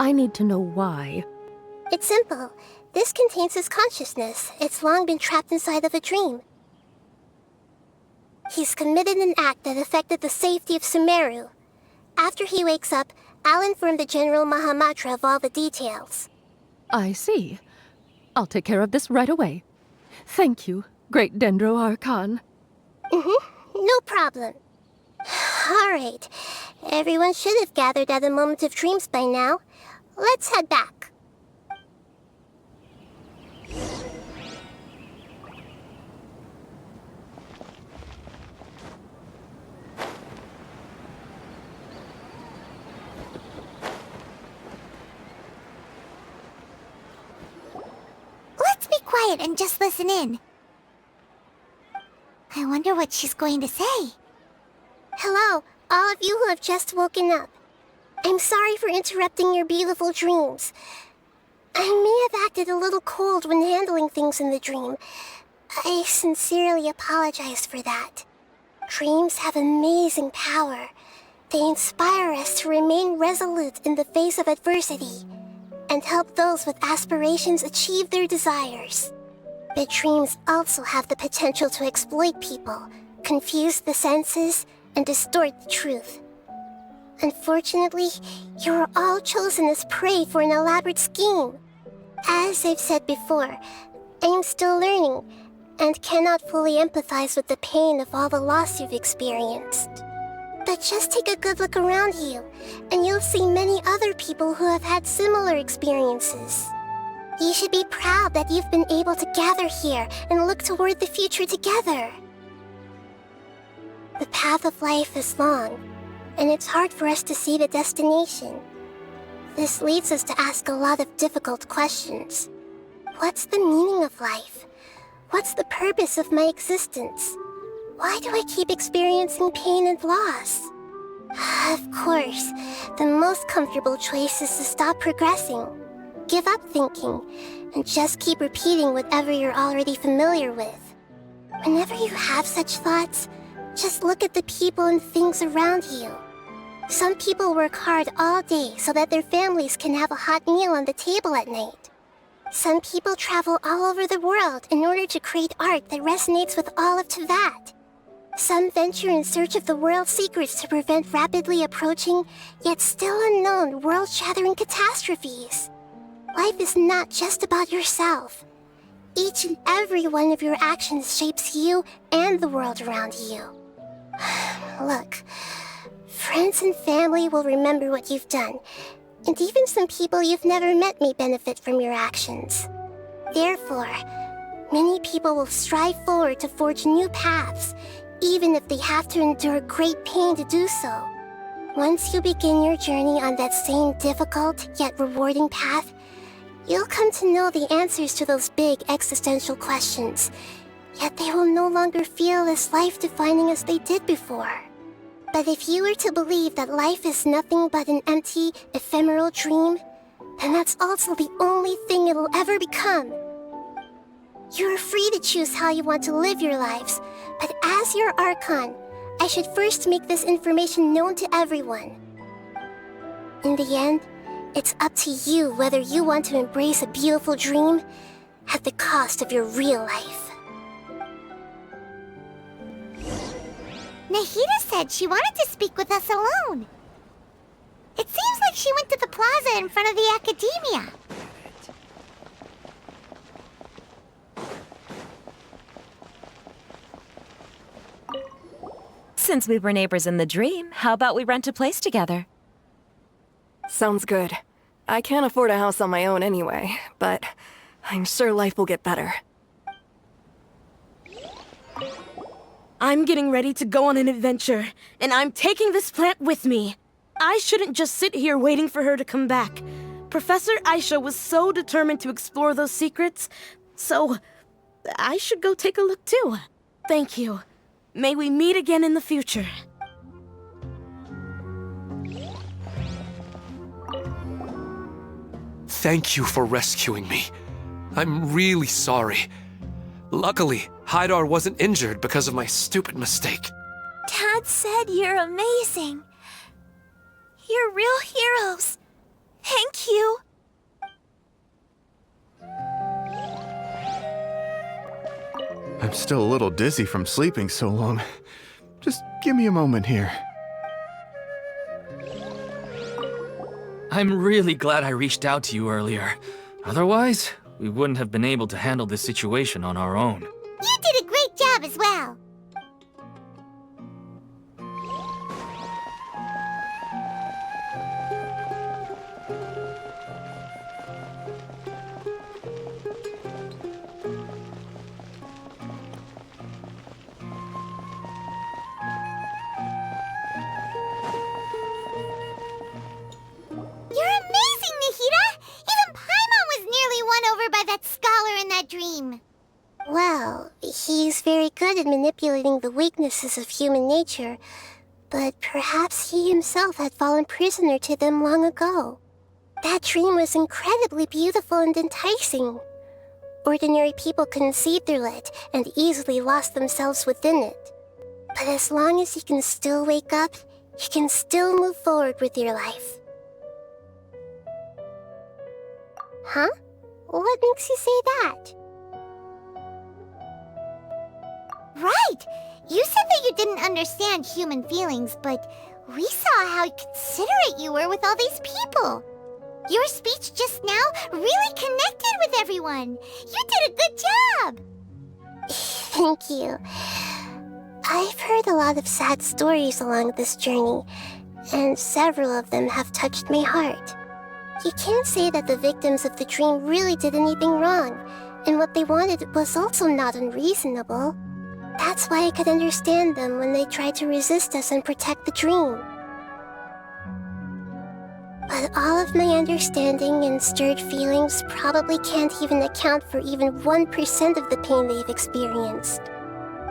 I need to know why. It's simple. This contains his consciousness. It's long been trapped inside of a dream. He's committed an act that affected the safety of Sumeru. After he wakes up, I'll inform the General Mahamatra of all the details. I see. I'll take care of this right away. Thank you, great Dendro Archon. No problem. Alright. Everyone should have gathered at a moment of dreams by now. Let's head back. Let's be quiet and just listen in. I wonder what she's going to say. Hello, all of you who have just woken up. I'm sorry for interrupting your beautiful dreams. I may have acted a little cold when handling things in the dream. I sincerely apologize for that. Dreams have amazing power. They inspire us to remain resolute in the face of adversity and help those with aspirations achieve their desires. But dreams also have the potential to exploit people, confuse the senses, and distort the truth. Unfortunately, you were all chosen as prey for an elaborate scheme. As I've said before, I am still learning, and cannot fully empathize with the pain of all the loss you've experienced. But just take a good look around you, and you'll see many other people who have had similar experiences. You should be proud that you've been able to gather here and look toward the future together. The path of life is long, and it's hard for us to see the destination. This leads us to ask a lot of difficult questions. What's the meaning of life? What's the purpose of my existence? Why do I keep experiencing pain and loss? Of course, the most comfortable choice is to stop progressing. Give up thinking, and just keep repeating whatever you're already familiar with. Whenever you have such thoughts, just look at the people and things around you. Some people work hard all day so that their families can have a hot meal on the table at night. Some people travel all over the world in order to create art that resonates with all of Teyvat. Some venture in search of the world's secrets to prevent rapidly approaching, yet still unknown, world-shattering catastrophes. Life is not just about yourself. Each and every one of your actions shapes you and the world around you. Look, friends and family will remember what you've done, and even some people you've never met may benefit from your actions. Therefore, many people will strive forward to forge new paths, even if they have to endure great pain to do so. Once you begin your journey on that same difficult yet rewarding path, you'll come to know the answers to those big existential questions, yet they will no longer feel as life-defining as they did before. But if you were to believe that life is nothing but an empty, ephemeral dream, then that's also the only thing it'll ever become. You're free to choose how you want to live your lives, but as your Archon, I should first make this information known to everyone. In the end, it's up to you whether you want to embrace a beautiful dream at the cost of your real life. Nahida said she wanted to speak with us alone. It seems like she went to the plaza in front of the Academia. Since we were neighbors in the dream, how about we rent a place together? Sounds good. I can't afford a house on my own anyway, but I'm sure life will get better. I'm getting ready to go on an adventure, and I'm taking this plant with me. I shouldn't just sit here waiting for her to come back. Professor Aisha was so determined to explore those secrets, so I should go take a look too. Thank you. May we meet again in the future. Thank you for rescuing me. I'm really sorry. Luckily, Haidar wasn't injured because of my stupid mistake. Dad said you're amazing. You're real heroes. Thank you. I'm still a little dizzy from sleeping so long. Just give me a moment here. I'm really glad I reached out to you earlier. Otherwise, we wouldn't have been able to handle this situation on our own. You did a great job as well. You're amazing, Nahida! Even Paimon was nearly won over by that scholar in that dream. Well, he's very good at manipulating the weaknesses of human nature, but perhaps he himself had fallen prisoner to them long ago. That dream was incredibly beautiful and enticing. Ordinary people couldn't see through it and easily lost themselves within it. But as long as you can still wake up, you can still move forward with your life. Huh? What makes you say that? Right! You said that you didn't understand human feelings, but we saw how considerate you were with all these people. Your speech just now really connected with everyone. You did a good job! Thank you. I've heard a lot of sad stories along this journey, and several of them have touched my heart. You can't say that the victims of the dream really did anything wrong, and what they wanted was also not unreasonable. That's why I could understand them when they tried to resist us and protect the dream. But all of my understanding and stirred feelings probably can't even account for even 1% of the pain they've experienced.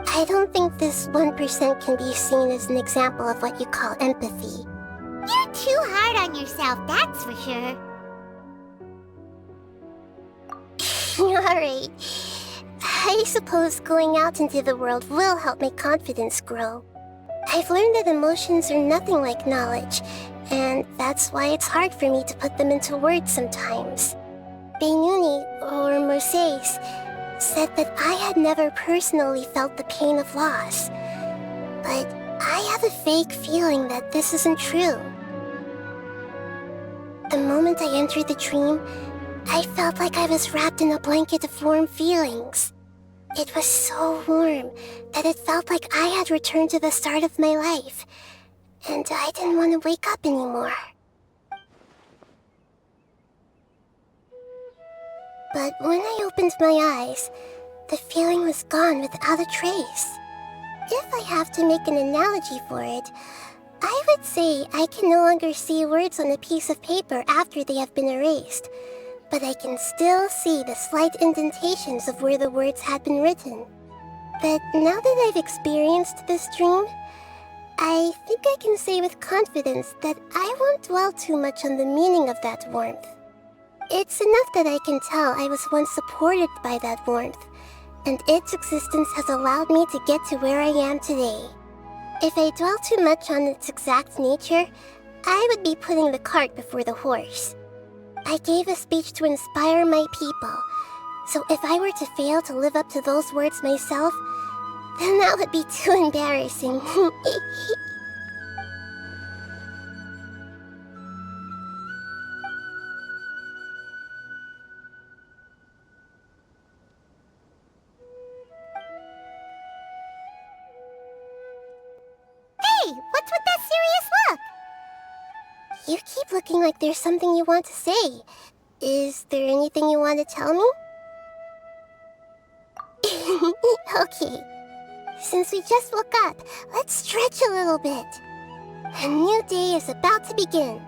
I don't think this 1% can be seen as an example of what you call empathy. You're too hard on yourself, that's for sure. Alright. I suppose going out into the world will help my confidence grow. I've learned that emotions are nothing like knowledge, and that's why it's hard for me to put them into words sometimes. Bienvenue, or Oromasdis, said that I had never personally felt the pain of loss. But I have a vague feeling that this isn't true. The moment I entered the dream, I felt like I was wrapped in a blanket of warm feelings. It was so warm that it felt like I had returned to the start of my life, and I didn't want to wake up anymore. But when I opened my eyes, the feeling was gone without a trace. If I have to make an analogy for it, I would say I can no longer see words on a piece of paper after they have been erased, but I can still see the slight indentations of where the words had been written. But now that I've experienced this dream, I think I can say with confidence that I won't dwell too much on the meaning of that warmth. It's enough that I can tell I was once supported by that warmth, and its existence has allowed me to get to where I am today. If I dwell too much on its exact nature, I would be putting the cart before the horse. I gave a speech to inspire my people, so if I were to fail to live up to those words myself, then that would be too embarrassing. Hey, what's with that serious look? You keep looking like there's something you want to say. Is there anything you want to tell me? Okay. Since we just woke up, let's stretch a little bit. A new day is about to begin.